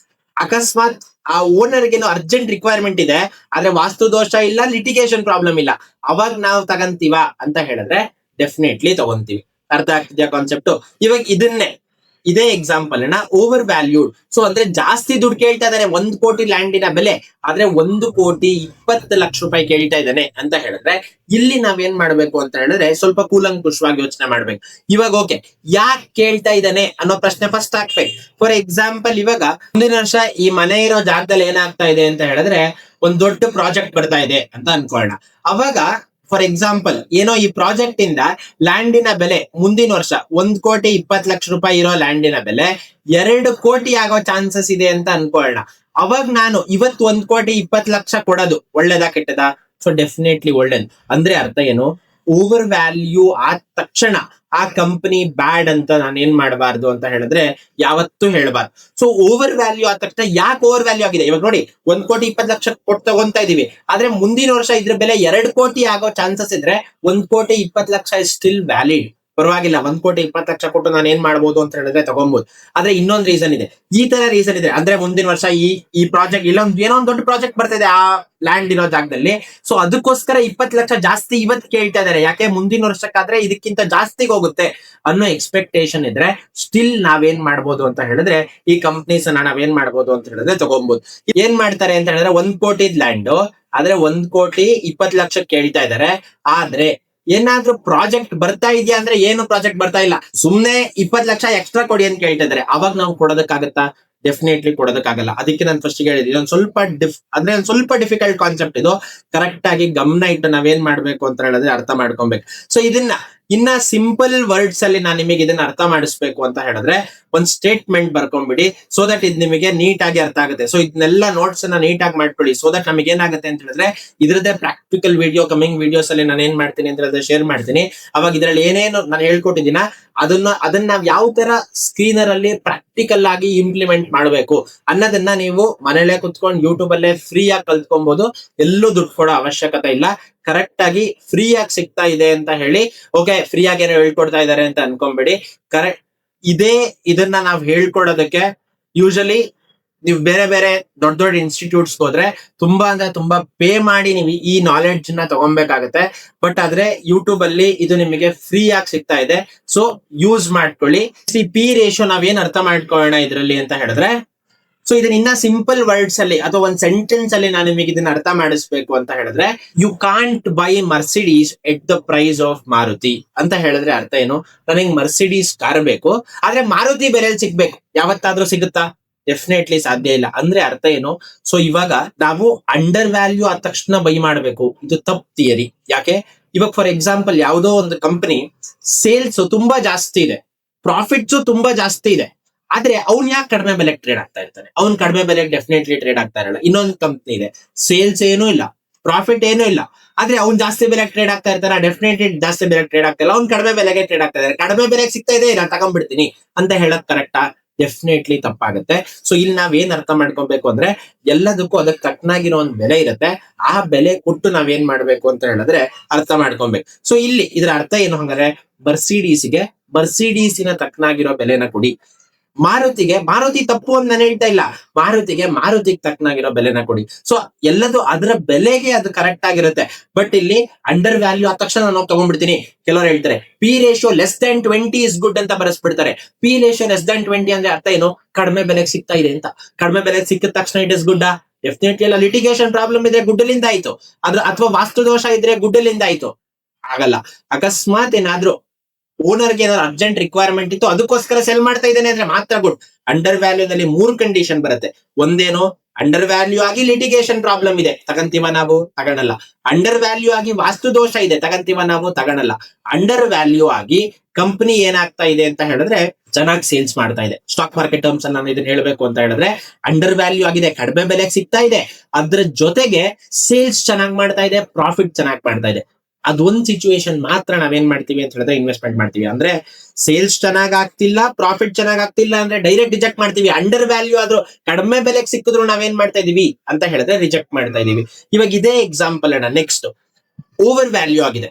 ಅಕಸ್ಮಾತ್ ಆ ಓನರ್ಗೇನೋ ಅರ್ಜೆಂಟ್ ರಿಕ್ವೈರ್ಮೆಂಟ್ ಇದೆ, ಆದ್ರೆ ವಾಸ್ತು ದೋಷ ಇಲ್ಲ, ಲಿಟಿಗೇಷನ್ ಪ್ರಾಬ್ಲಮ್ ಇಲ್ಲ, ಅವಾಗ ನಾವು ತಗಂತೀವ ಅಂತ ಹೇಳಿದ್ರೆ ಡೆಫಿನೆಟ್ಲಿ ತಗೊಂತೀವಿ. ಅರ್ಥ ಆಗ್ತಿದ್ಯಾ ಕಾನ್ಸೆಪ್ಟ್? ಇವಾಗ ಇದೇ ಎಕ್ಸಾಂಪಲ್ ನ ಓವರ್ ವ್ಯಾಲ್ಯೂಡ್. ಸೊ ಅಂದ್ರೆ ಜಾಸ್ತಿ ದುಡ್ಡು ಕೇಳ್ತಾ ಇದ್ದಾನೆ 1 ಕೋಟಿ ಲ್ಯಾಂಡಿನ ಬೆಲೆ, ಆದ್ರೆ 1,20,00,000 ರೂಪಾಯಿ ಕೇಳ್ತಾ ಇದ್ದಾನೆ ಅಂತ ಹೇಳಿದ್ರೆ ಇಲ್ಲಿ ನಾವೇನ್ ಮಾಡ್ಬೇಕು ಅಂತ ಹೇಳಿದ್ರೆ ಸ್ವಲ್ಪ ಕೂಲಂಕುಷವಾಗಿ ಯೋಚನೆ ಮಾಡ್ಬೇಕು. ಇವಾಗ ಓಕೆ, ಯಾಕೆ ಕೇಳ್ತಾ ಇದ್ದಾನೆ ಅನ್ನೋ ಪ್ರಶ್ನೆ ಫಸ್ಟ್ ಹಾಕ್ಬೇಕು. ಫಾರ್ ಎಕ್ಸಾಂಪಲ್ ಇವಾಗ ಮುಂದಿನ ವರ್ಷ ಈ ಮನೆ ಇರೋ ಜಾಗದಲ್ಲಿ ಏನಾಗ್ತಾ ಇದೆ ಅಂತ ಹೇಳಿದ್ರೆ ಒಂದ್ ದೊಡ್ಡ ಪ್ರಾಜೆಕ್ಟ್ ಬರ್ತಾ ಇದೆ ಅಂತ ಅನ್ಕೊಳ್ಳೋಣ. ಅವಾಗ ಫಾರ್ ಎಕ್ಸಾಂಪಲ್ ಏನೋ ಈ ಪ್ರಾಜೆಕ್ಟ್ ಇಂದ ಲ್ಯಾಂಡಿನ ಬೆಲೆ ಮುಂದಿನ ವರ್ಷ 1,20,00,000 ರೂಪಾಯಿ ಇರೋ ಲ್ಯಾಂಡಿನ ಬೆಲೆ 2 ಕೋಟಿ ಆಗೋ ಚಾನ್ಸಸ್ ಇದೆ ಅಂತ ಅನ್ಕೊಳ್ಳೋಣ. ಅವಾಗ ನಾನು ಇವತ್ತು 1,20,00,000 ಕೊಡೋದು ಒಳ್ಳೇದಾ ಕೆಟ್ಟದಾ? ಸೊ ಡೆಫಿನೆಟ್ಲಿ ಒಳ್ಳೇದು. ಅಂದ್ರೆ ಅರ್ಥ ಏನು? ಓವರ್ ವ್ಯಾಲ್ಯೂ ಆದ ತಕ್ಷಣ ಆ ಕಂಪನಿ ಬ್ಯಾಡ್ ಅಂತ ನಾನು ಏನ್ ಮಾಡಬಾರ್ದು ಅಂತ ಹೇಳಿದ್ರೆ ಯಾವತ್ತೂ ಹೇಳ್ಬಾರ್ದು. ಸೊ ಓವರ್ ವ್ಯಾಲ್ಯೂ ಆದ ತಕ್ಷಣ ಯಾಕೆ ಓವರ್ ವ್ಯಾಲ್ಯೂ ಆಗಿದೆ? ಇವಾಗ ನೋಡಿ 1,20,00,000 ಕೊಟ್ಟು ತಗೊಂತಾ ಇದೀವಿ, ಆದ್ರೆ ಮುಂದಿನ ವರ್ಷ ಇದ್ರ ಬೆಲೆ 2 ಕೋಟಿ ಆಗೋ ಚಾನ್ಸಸ್ ಇದ್ರೆ 1,20,00,000 ಇಸ್ ಸ್ಟಿಲ್ ವ್ಯಾಲಿಡ್. ಪರವಾಗಿಲ್ಲ, 1,20,00,000 ಕೊಟ್ಟು ನಾನು ಏನ್ ಮಾಡ್ಬೋದು ಅಂತ ಹೇಳಿದ್ರೆ ತಗೊಬಹುದು. ಆದ್ರೆ ಇನ್ನೊಂದು ರೀಸನ್ ಇದೆ. ಈ ತರ ರೀಸನ್ ಇದೆ ಅಂದ್ರೆ ಮುಂದಿನ ವರ್ಷ ಈ ಪ್ರಾಜೆಕ್ಟ್ ಏನೋ ಒಂದು ದೊಡ್ಡ ಪ್ರಾಜೆಕ್ಟ್ ಬರ್ತಿದೆ ಆ ಲ್ಯಾಂಡ್ ಇರೋ ಜಾಗದಲ್ಲಿ. ಸೊ ಅದಕ್ಕೋಸ್ಕರ 20 ಲಕ್ಷ ಜಾಸ್ತಿ ಇವತ್ತು ಕೇಳ್ತಾ ಇದಾರೆ. ಯಾಕೆ? ಮುಂದಿನ ವರ್ಷಕ್ಕಾದ್ರೆ ಇದಕ್ಕಿಂತ ಜಾಸ್ತಿಗೆ ಹೋಗುತ್ತೆ ಅನ್ನೋ ಎಕ್ಸ್ಪೆಕ್ಟೇಷನ್ ಇದ್ರೆ ಸ್ಟಿಲ್ ನಾವೇನ್ ಮಾಡ್ಬೋದು ಅಂತ ಹೇಳಿದ್ರೆ ಈ ಕಂಪ್ನೀಸ್ ನಾವೇನ್ ಮಾಡ್ಬೋದು ಅಂತ ಹೇಳಿದ್ರೆ ತಗೊಬಹುದು. ಏನ್ ಮಾಡ್ತಾರೆ ಅಂತ ಹೇಳಿದ್ರೆ 1 ಕೋಟಿ ಲ್ಯಾಂಡ್ ಆದ್ರೆ 1,20,00,000 ಕೇಳ್ತಾ ಇದಾರೆ. ಆದ್ರೆ ಏನಾದ್ರೂ ಪ್ರಾಜೆಕ್ಟ್ ಬರ್ತಾ ಇದೆಯಾ ಅಂದ್ರೆ ಏನು ಪ್ರಾಜೆಕ್ಟ್ ಬರ್ತಾ ಇಲ್ಲ, ಸುಮ್ನೆ 20 ಲಕ್ಷ ಎಕ್ಸ್ಟ್ರಾ ಕೊಡಿ ಅಂತ ಕೇಳ್ತಾ ಇದಾರೆ. ಅವಾಗ ನಾವು ಕೊಡೋದಕ್ಕಾಗತ್ತಾ? ಡೆಫಿನೆಟ್ಲಿ ಕೊಡೋದಕ್ಕಾಗಲ್ಲ. ಅದಕ್ಕೆ ನಾನು ಫಸ್ಟ್ ಹೇಳಿದ್ವಿ ಇದೊಂದು ಸ್ವಲ್ಪ ಡಿಫಿಕಲ್ಟ್ ಕಾನ್ಸೆಪ್ಟ್. ಇದು ಕರೆಕ್ಟ್ ಆಗಿ ಗಮನ ಇಟ್ಟು ನಾವೇನ್ ಮಾಡ್ಬೇಕು ಅಂತ ಹೇಳಿದ್ರೆ ಅರ್ಥ ಮಾಡ್ಕೊಬೇಕು. ಸೊ ಇನ್ನ ಸಿಂಪಲ್ ವರ್ಡ್ಸ್ ಅಲ್ಲಿ ನಾನು ನಿಮಗೆ ಇದನ್ನ ಅರ್ಥ ಮಾಡಿಸ್ಬೇಕು ಅಂತ ಹೇಳಿದ್ರೆ ಒಂದ್ ಸ್ಟೇಟ್ಮೆಂಟ್ ಬರ್ಕೊಂಡ್ಬಿಡಿ, ಸೊ ದಟ್ ಇದು ನಿಮಗೆ ನೀಟ್ ಆಗಿ ಅರ್ಥ ಆಗುತ್ತೆ. ಸೊ ಇದನ್ನೆಲ್ಲ ನೋಟ್ಸ್ ಅನ್ನ ನೀಟ್ ಆಗಿ ಮಾಡ್ಕೊಳ್ಳಿ, ಸೊ ದಟ್ ನಮಗೆ ಏನಾಗುತ್ತೆ ಅಂತ ಹೇಳಿದ್ರೆ ಇದ್ರದ್ದೇ ಪ್ರಾಕ್ಟಿಕಲ್ ವಿಡಿಯೋ ಕಮಿಂಗ್ ವಿಡಿಯೋಸ್ ಅಲ್ಲಿ ನಾನು ಏನ್ ಮಾಡ್ತೀನಿ ಅಂತ ಹೇಳಿದ್ರೆ ಶೇರ್ ಮಾಡ್ತೀನಿ. ಅವಾಗ ಇದ್ರಲ್ಲಿ ಏನೇನು ನಾನು ಹೇಳ್ಕೊಟ್ಟಿದ್ದೀನ ಅದನ್ನ ನಾವ್ ಯಾವ ತರ ಸ್ಕ್ರೀನರ್ ಅಲ್ಲಿ ಪ್ರಾಕ್ಟಿಕಲ್ ಆಗಿ ಇಂಪ್ಲಿಮೆಂಟ್ ಮಾಡಬೇಕು ಅನ್ನೋದನ್ನ ನೀವು ಮನೇಲೆ ಕುತ್ಕೊಂಡು ಯೂಟ್ಯೂಬ್ ಅಲ್ಲೇ ಫ್ರೀ ಆಗಿ ಕಲ್ತ್ಕೊಬಹುದು. ಎಲ್ಲೂ ದುಡ್ಡು ಕೊಡೋ ಅವಶ್ಯಕತೆ ಇಲ್ಲ. ಕರೆಕ್ಟ್ ಆಗಿ ಫ್ರೀ ಆಗಿ ಸಿಗ್ತಾ ಇದೆ ಅಂತ ಹೇಳಿ ಓಕೆ ಫ್ರೀ ಆಗಿ ಏನೋ ಹೇಳ್ಕೊಡ್ತಾ ಇದಾರೆ ಅಂತ ಅನ್ಕೊಂಬೇಡಿ. ಕರೆಕ್ಟ್ ಇದನ್ನ ನಾವ್ ಹೇಳ್ಕೊಡೋದಕ್ಕೆ ಯೂಶಲಿ ನೀವು ಬೇರೆ ಬೇರೆ ದೊಡ್ಡ ದೊಡ್ಡ ಇನ್ಸ್ಟಿಟ್ಯೂಟ್ಸ್ ಹೋದ್ರೆ ತುಂಬಾ ಅಂದ್ರೆ ತುಂಬಾ ಪೇ ಮಾಡಿ ನೀವು ಈ ನಾಲೆಡ್ಜ್ ನ ತಗೊಬೇಕಾಗತ್ತೆ. ಬಟ್ ಆದ್ರೆ ಯೂಟ್ಯೂಬ್ ಅಲ್ಲಿ ಇದು ನಿಮಗೆ ಫ್ರೀ ಆಗಿ ಸಿಗ್ತಾ ಇದೆ. ಸೊ ಯೂಸ್ ಮಾಡ್ಕೊಳ್ಳಿ. ಪಿ ರೇಷಿಯೋ ನಾವೇನ್ ಅರ್ಥ ಮಾಡ್ಕೊಳ್ಳೋಣ ಇದರಲ್ಲಿ ಅಂತ ಹೇಳಿದ್ರೆ, ಸೊ ಇದನ್ನ ಇನ್ನ ಸಿಂಪಲ್ ವರ್ಡ್ಸ್ ಅಲ್ಲಿ ಅಥವಾ ಒಂದ್ ಸೆಂಟೆನ್ಸ್ ಅಲ್ಲಿ ನಾನು ನಿಮಗೆ ಇದನ್ನ ಅರ್ಥ ಮಾಡಿಸ್ಬೇಕು ಅಂತ ಹೇಳಿದ್ರೆ, you can't buy Mercedes at the price of Maruti ಅಂತ ಹೇಳಿದ್ರೆ ಅರ್ಥ ಏನು? ನನಗೆ ಮರ್ಸಿಡೀಸ್ ಕಾರ್ ಬೇಕು, ಆದ್ರೆ ಮಾರುತಿ ಬೆಲೆಯಲ್ಲಿ ಸಿಗ್ಬೇಕು. ಯಾವತ್ತಾದ್ರೂ ಸಿಗುತ್ತಾ? ಡೆಫಿನೆಟ್ಲಿ ಸಾಧ್ಯ ಇಲ್ಲ. ಅಂದ್ರೆ ಅರ್ಥ ಏನು? ಸೊ ಇವಾಗ ನಾವು ಅಂಡರ್ ವ್ಯಾಲ್ಯೂ ಆದ ತಕ್ಷಣ ಬೈ ಮಾಡಬೇಕು, ಇದು ತಪ್ಪು ಥಿಯರಿ. ಯಾಕೆ? ಇವಾಗ ಫಾರ್ ಎಕ್ಸಾಂಪಲ್ ಯಾವುದೋ ಒಂದು ಕಂಪನಿ ಸೇಲ್ಸ್ ತುಂಬಾ ಜಾಸ್ತಿ ಇದೆ, ಪ್ರಾಫಿಟ್ಸ್ ತುಂಬಾ ಜಾಸ್ತಿ ಇದೆ, ಆದ್ರೆ ಅವ್ನ್ ಯಾಕೆ ಕಡಿಮೆ ಬೆಲೆಗೆ ಟ್ರೇಡ್ ಆಗ್ತಾ ಇರ್ತಾನೆ? ಅವ್ನ್ ಕಡಿಮೆ ಬೆಲೆಗೆ ಡೆಫಿನೆಟ್ಲಿ ಟ್ರೇಡ್ ಆಗ್ತಾ ಇರಲ್ಲ. ಇನ್ನೊಂದು ಕಂಪ್ನಿ ಇದೆ, ಸೇಲ್ಸ್ ಏನೂ ಇಲ್ಲ, ಪ್ರಾಫಿಟ್ ಏನೂ ಇಲ್ಲ, ಆದ್ರೆ ಅವ್ನ್ ಜಾಸ್ತಿ ಬೆಲೆಗೆ ಟ್ರೇಡ್ ಆಗ್ತಾ ಇರ್ತಾನೆ, ಡೆಫಿನೆಟ್ಲಿ ಜಾಸ್ತಿ ಬೆಲೆಗೆ ಟ್ರೇಡ್ ಆಗ್ತಾ ಇಲ್ಲ. ಅವ್ನ್ ಕಡಿಮೆ ಬೆಲೆಗೆ ಟ್ರೇಡ್ ಆಗ್ತಾ ಇದ್ದಾರೆ, ಕಡಿಮೆ ಬೆಲೆಗೆ ಸಿಗ್ತಾ ಇದೆ, ನಾನು ತಗೊಂಡ್ಬಿಡ್ತೀನಿ ಅಂತ ಹೇಳಕ್ ಕರೆಕ್ಟಾ? ಡೆಫಿನೆಟ್ಲಿ ತಪ್ಪಾಗುತ್ತೆ. ಸೊ ಇಲ್ಲಿ ನಾವೇನ್ ಅರ್ಥ ಮಾಡ್ಕೊಬೇಕು ಅಂದ್ರೆ, ಎಲ್ಲದಕ್ಕೂ ಅದಕ್ಕೆ ತಕ್ಕನಾಗಿರೋ ಒಂದು ಬೆಲೆ ಇರುತ್ತೆ, ಆ ಬೆಲೆ ಕೊಟ್ಟು ನಾವೇನ್ ಮಾಡ್ಬೇಕು ಅಂತ ಹೇಳಿದ್ರೆ ಅರ್ಥ ಮಾಡ್ಕೊಬೇಕು. ಸೊ ಇಲ್ಲಿ ಇದರ ಅರ್ಥ ಏನು ಹಂಗಾರೆ? ಮರ್ಸಿಡೀಸಿನ ತಕ್ಕನಾಗಿರೋ ಬೆಲೆನ ಕೊಡಿ. ಮಾರುತಿ ತಪ್ಪು ಅಂತ ನಾನು ಹೇಳ್ತಾ ಇಲ್ಲ, ಮಾರುತಿಗೆ ತಕ್ಕನಾಗಿರೋ ಬೆಲೆನ ಕೊಡಿ. ಸೊ ಎಲ್ಲದು ಅದರ ಬೆಲೆಗೆ ಅದು ಕರೆಕ್ಟ್ ಆಗಿರುತ್ತೆ. ಬಟ್ ಇಲ್ಲಿ ಅಂಡರ್ ವ್ಯಾಲ್ಯೂ ಆದ ತಕ್ಷಣ ನಾನು ತಗೊಂಡ್ಬಿಡ್ತೀನಿ. ಕೆಲವರು ಹೇಳ್ತಾರೆ P ratio less than 20 is good ಅಂತ ಬರೆಸ್ಬಿಡ್ತಾರೆ. ಪಿ ರೇಷಿಯೋ ಲೆಸ್ ದನ್ 20 ಅಂದ್ರೆ ಅರ್ಥ ಏನು? ಕಡಿಮೆ ಬೆಲೆಗೆ ಸಿಗ್ತಾ ಇದೆ ಅಂತ. ಕಡಿಮೆ ಬೆಲೆಗೆ ಸಿಕ್ಕಿದ ತಕ್ಷಣ ಇಟ್ ಇಸ್ ಗುಡ್? ಡೆಫಿನೆಟ್ಲಿ ಎಲ್ಲ. ಲಿಟಿಗೇಷನ್ ಪ್ರಾಬ್ಲಮ್ ಇದ್ರೆ ಗುಡ್ಡಲಿಂದ ಆಯ್ತು, ಅಥವಾ ವಾಸ್ತು ದೋಷ ಇದ್ರೆ ಗುಡ್ಡಲಿಂದ ಆಯ್ತು, ಆಗಲ್ಲ. ಅಕಸ್ಮಾತ್ ಏನಾದ್ರೂ ಓನರ್ಗೆ ಏನಾದ್ರು ಅರ್ಜೆಂಟ್ ರಿಕ್ವೈರ್ಮೆಂಟ್ ಇತ್ತು, ಅದಕ್ಕೋಸ್ಕರ ಸೆಲ್ ಮಾಡ್ತಾ ಇದ್ದೇನೆ ಅಂದ್ರೆ ಮಾತ್ರ ಗುಡ್. ಅಂಡರ್ ವ್ಯಾಲ್ಯೂದಲ್ಲಿ 3 ಕಂಡೀಷನ್ ಬರುತ್ತೆ. ಒಂದೇನು? ಅಂಡರ್ ವ್ಯಾಲ್ಯೂ ಆಗಿ ಲಿಟಿಗೇಷನ್ ಪ್ರಾಬ್ಲಮ್ ಇದೆ, ತಗಂತೀವ ನಾವು? ತಗೊಳಲ್ಲ. ಅಂಡರ್ ವ್ಯಾಲ್ಯೂ ಆಗಿ ವಾಸ್ತು ದೋಷ ಇದೆ, ತಗಂತೀವ ನಾವು? ತಗೊಳಲ್ಲ. ಅಂಡರ್ ವ್ಯಾಲ್ಯೂ ಆಗಿ ಕಂಪನಿ ಏನಾಗ್ತಾ ಇದೆ ಅಂತ ಹೇಳಿದ್ರೆ ಚೆನ್ನಾಗಿ ಸೇಲ್ಸ್ ಮಾಡ್ತಾ ಇದೆ. ಸ್ಟಾಕ್ ಮಾರ್ಕೆಟ್ ಟರ್ಮ್ಸ್ ಅಲ್ಲಿ ನಾನು ಇದನ್ನ ಹೇಳ್ಬೇಕು ಅಂತ ಹೇಳಿದ್ರೆ, ಅಂಡರ್ ವ್ಯಾಲ್ಯೂ ಆಗಿದೆ, ಕಡಿಮೆ ಬೆಲೆಗೆ ಸಿಗ್ತಾ ಇದೆ, ಅದ್ರ ಜೊತೆಗೆ ಸೇಲ್ಸ್ ಚೆನ್ನಾಗಿ ಮಾಡ್ತಾ ಇದೆ, ಪ್ರಾಫಿಟ್ ಚೆನ್ನಾಗಿ ಮಾಡ್ತಾ ಇದೆ. ಅದೊಂದು ಸಿಚುವೇಶನ್ ಮಾತ್ರ ನಾವೇನ್ ಮಾಡ್ತೀವಿ ಅಂತ ಹೇಳಿದ್ರೆ ಇನ್ವೆಸ್ಟ್ಮೆಂಟ್ ಮಾಡ್ತೀವಿ. ಅಂದ್ರೆ ಸೇಲ್ಸ್ ಚೆನ್ನಾಗ್ ಆಗ್ತಿಲ್ಲ, ಪ್ರಾಫಿಟ್ ಚೆನ್ನಾಗ್ ಆಗ್ತಿಲ್ಲ ಅಂದ್ರೆ ಡೈರೆಕ್ಟ್ ರಿಜೆಕ್ಟ್ ಮಾಡ್ತೀವಿ. ಅಂಡರ್ ವ್ಯಾಲ್ಯೂ ಆದ್ರೂ ಕಡಿಮೆ ಬೆಲೆಗೆ ಸಿಕ್ಕಿದ್ರು ನಾವೇನ್ ಮಾಡ್ತಾ ಇದೀವಿ ಅಂತ ಹೇಳಿದ್ರೆ ರಿಜೆಕ್ಟ್ ಮಾಡ್ತಾ ಇದೀವಿ. ಇವಾಗ ಇದೇ ಎಕ್ಸಾಂಪಲ್ ಅಣ್ಣ. ನೆಕ್ಸ್ಟ್ ಓವರ್ ವ್ಯಾಲ್ಯೂ ಆಗಿದೆ.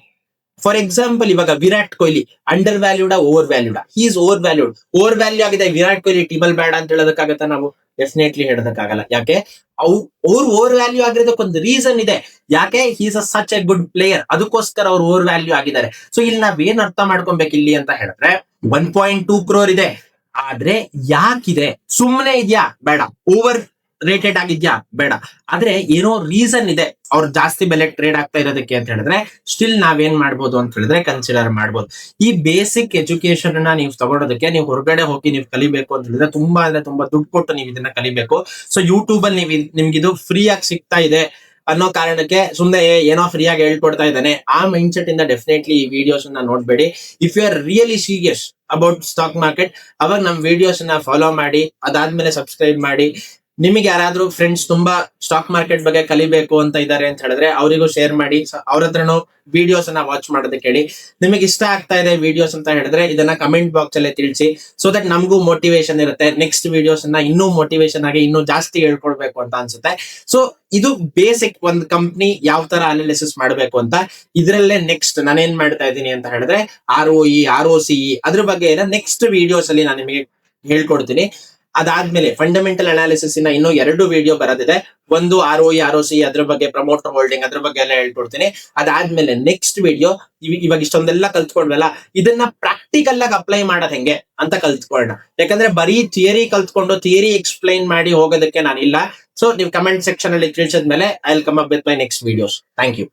ಫಾರ್ ಎಕ್ಸಾಂಪಲ್ ಇವಾಗ ವಿರಾಟ್ ಕೊಹ್ಲಿ ಅಂಡರ್ ವ್ಯಾಲ್ಯೂಡ ಓವರ್ ವ್ಯಾಲ್ಯೂಡ? Is overvalued. Over value ಆಗಿದೆ, ವಿರಾಟ್ ಕೊಹ್ಲಿ ಟೀಮಲ್ ಬೇಡ ಅಂತ ಹೇಳೋದಕ್ಕಾಗತ್ತಾ ನಾವು? ಡೆಫಿನೆಟ್ಲಿ ಹೇಳೋದಕ್ಕಾಗಲ್ಲ. ಯಾಕೆ? ಅವ್ರು ಓವರ್ ವ್ಯಾಲ್ಯೂ ಆಗಿರೋದಕ್ಕೊಂದು ರೀಸನ್ ಇದೆ. ಯಾಕೆ? Is a such a good player, ಅದಕ್ಕೋಸ್ಕರ ಅವ್ರು ಓವರ್ ವ್ಯಾಲ್ಯೂ ಆಗಿದ್ದಾರೆ. ಸೊ ಇಲ್ಲಿ ನಾವೇನ್ ಅರ್ಥ ಮಾಡ್ಕೊಬೇಕು ಇಲ್ಲಿ ಅಂತ ಹೇಳಿದ್ರೆ, 1.2 crore ಇದೆ, ಆದ್ರೆ ಯಾಕಿದೆ? ಸುಮ್ಮನೆ ಇದ್ಯಾ? ಬೇಡ. ಓವರ್ ರೇಟೆಡ್ ಆಗಿದ್ಯಾ? ಬೇಡ. ಆದ್ರೆ ಏನೋ ರೀಸನ್ ಇದೆ ಅವ್ರು ಜಾಸ್ತಿ ಬೆಲೆ ಟ್ರೇಡ್ ಆಗ್ತಾ ಇರೋದಕ್ಕೆ ಅಂತ ಹೇಳಿದ್ರೆ ಸ್ಟಿಲ್ ನಾವೇನ್ ಮಾಡ್ಬೋದು ಅಂತ ಹೇಳಿದ್ರೆ ಕನ್ಸಿಡರ್ ಮಾಡ್ಬೋದು. ಈ ಬೇಸಿಕ್ ಎಜುಕೇಶನ್ ನ ನೀವು ತಗೊಳೋದಕ್ಕೆ ನೀವು ಹೊರಗಡೆ ಹೋಗಿ ನೀವು ಕಲಿಬೇಕು ಅಂತ ಹೇಳಿದ್ರೆ ತುಂಬಾ ಅಂದ್ರೆ ತುಂಬಾ ದುಡ್ಡು ಕೊಟ್ಟು ನೀವು ಇದನ್ನ ಕಲಿಬೇಕು. ಸೊ ಯೂಟ್ಯೂಬ್ ಅಲ್ಲಿ ನಿಮ್ಗೆ ಇದು ಫ್ರೀ ಆಗಿ ಸಿಗ್ತಾ ಇದೆ ಅನ್ನೋ ಕಾರಣಕ್ಕೆ ಸುಮ್ಮನೆ ಏನೋ ಫ್ರೀ ಆಗಿ ಹೇಳ್ಕೊಡ್ತಾ ಇದ್ದಾನೆ ಆ ಮೈಂಡ್ ಸೆಟ್ ಇಂದ ಡೆಫಿನೆಟ್ಲಿ ಈ ವಿಡಿಯೋಸ್ ನೋಡ್ಬೇಡಿ. If you are really serious about stock market, ಅವಾಗ ನಮ್ ವಿಡಿಯೋಸ್ ಫಾಲೋ ಮಾಡಿ, ಅದಾದ್ಮೇಲೆ ಸಬ್ಸ್ಕ್ರೈಬ್ ಮಾಡಿ. ನಿಮಗೆ ಯಾರಾದ್ರೂ ಫ್ರೆಂಡ್ಸ್ ತುಂಬಾ ಸ್ಟಾಕ್ ಮಾರ್ಕೆಟ್ ಬಗ್ಗೆ ಕಲಿಬೇಕು ಅಂತ ಇದ್ದಾರೆ ಅಂತ ಹೇಳಿದ್ರೆ ಅವರಿಗೂ ಶೇರ್ ಮಾಡಿ. ಅವ್ರ ಹತ್ರನು ವಿಡಿಯೋಸ್ ವಾಚ್ ಮಾಡೋದಕ್ಕೆ ಹೇಳಿ. ನಿಮಗೆ ಇಷ್ಟ ಆಗ್ತಾ ಇದೆ ವಿಡಿಯೋಸ್ ಅಂತ ಹೇಳಿದ್ರೆ ಇದನ್ನ ಕಮೆಂಟ್ ಬಾಕ್ಸ್ ಅಲ್ಲಿ ತಿಳಿಸಿ. ಸೊ ದಟ್ ನಮಗೂ ಮೋಟಿವೇಶನ್ ಇರುತ್ತೆ, ನೆಕ್ಸ್ಟ್ ವಿಡಿಯೋಸ್ ಇನ್ನೂ ಮೋಟಿವೇಶನ್ ಆಗಿ ಇನ್ನೂ ಜಾಸ್ತಿ ಹೇಳ್ಕೊಡ್ಬೇಕು ಅಂತ ಅನ್ಸುತ್ತೆ. ಸೊ ಇದು ಬೇಸಿಕ್ ಒಂದು ಕಂಪ್ನಿ ಯಾವ ತರ ಅನಾಲಿಸಿಸ್ ಮಾಡಬೇಕು ಅಂತ. ಇದರಲ್ಲೇ ನೆಕ್ಸ್ಟ್ ನಾನೇನ್ ಮಾಡ್ತಾ ಇದ್ದೀನಿ ಅಂತ ಹೇಳಿದ್ರೆ ROE ROCE ಅದ್ರ ಬಗ್ಗೆ ನೆಕ್ಸ್ಟ್ ವಿಡಿಯೋಸ್ ಅಲ್ಲಿ ನಾನು ನಿಮಗೆ ಹೇಳ್ಕೊಡ್ತೀನಿ. ಅದಾದ್ಮೇಲೆ ಫಂಡಮೆಂಟಲ್ ಅನಾಲಿಸಿಸ್ ಇನ್ನೂ 2 ವಿಡಿಯೋ ಬರೋದಿದೆ. ಒಂದು ROE ROCE ಅದ್ರ ಬಗ್ಗೆ, ಪ್ರಮೋಟರ್ ಹೋಲ್ಡಿಂಗ್ ಅದ್ರ ಬಗ್ಗೆ ಎಲ್ಲ ಹೇಳ್ಕೊಡ್ತೀನಿ. ಅದಾದ್ಮೇಲೆ ನೆಕ್ಸ್ಟ್ ವಿಡಿಯೋ ಇವಾಗ ಇಷ್ಟೊಂದೆಲ್ಲ ಕಲ್ತ್ಕೊಂಡ್ವಲ್ಲ, ಇದನ್ನ ಪ್ರಾಕ್ಟಿಕಲ್ ಆಗಿ ಅಪ್ಲೈ ಮಾಡೋದ್ ಹೆಂಗೆ ಅಂತ ಕಲ್ತ್ಕೊಳ್ಳೋಣ. ಯಾಕಂದ್ರೆ ಬರೀ ಥಿಯರಿ ಕಲ್ತ್ಕೊಂಡು ಥಿಯರಿ ಎಕ್ಸ್ಪ್ಲೈನ್ ಮಾಡಿ ಹೋಗೋದಕ್ಕೆ ನಾನಿಲ್ಲ. ಸೊ ನೀವು ಕಮೆಂಟ್ ಸೆಕ್ಷನ್ ಅಲ್ಲಿ ತಿಳಿಸಿದ್ಮೇಲೆ I will come up with my next videos. Thank you.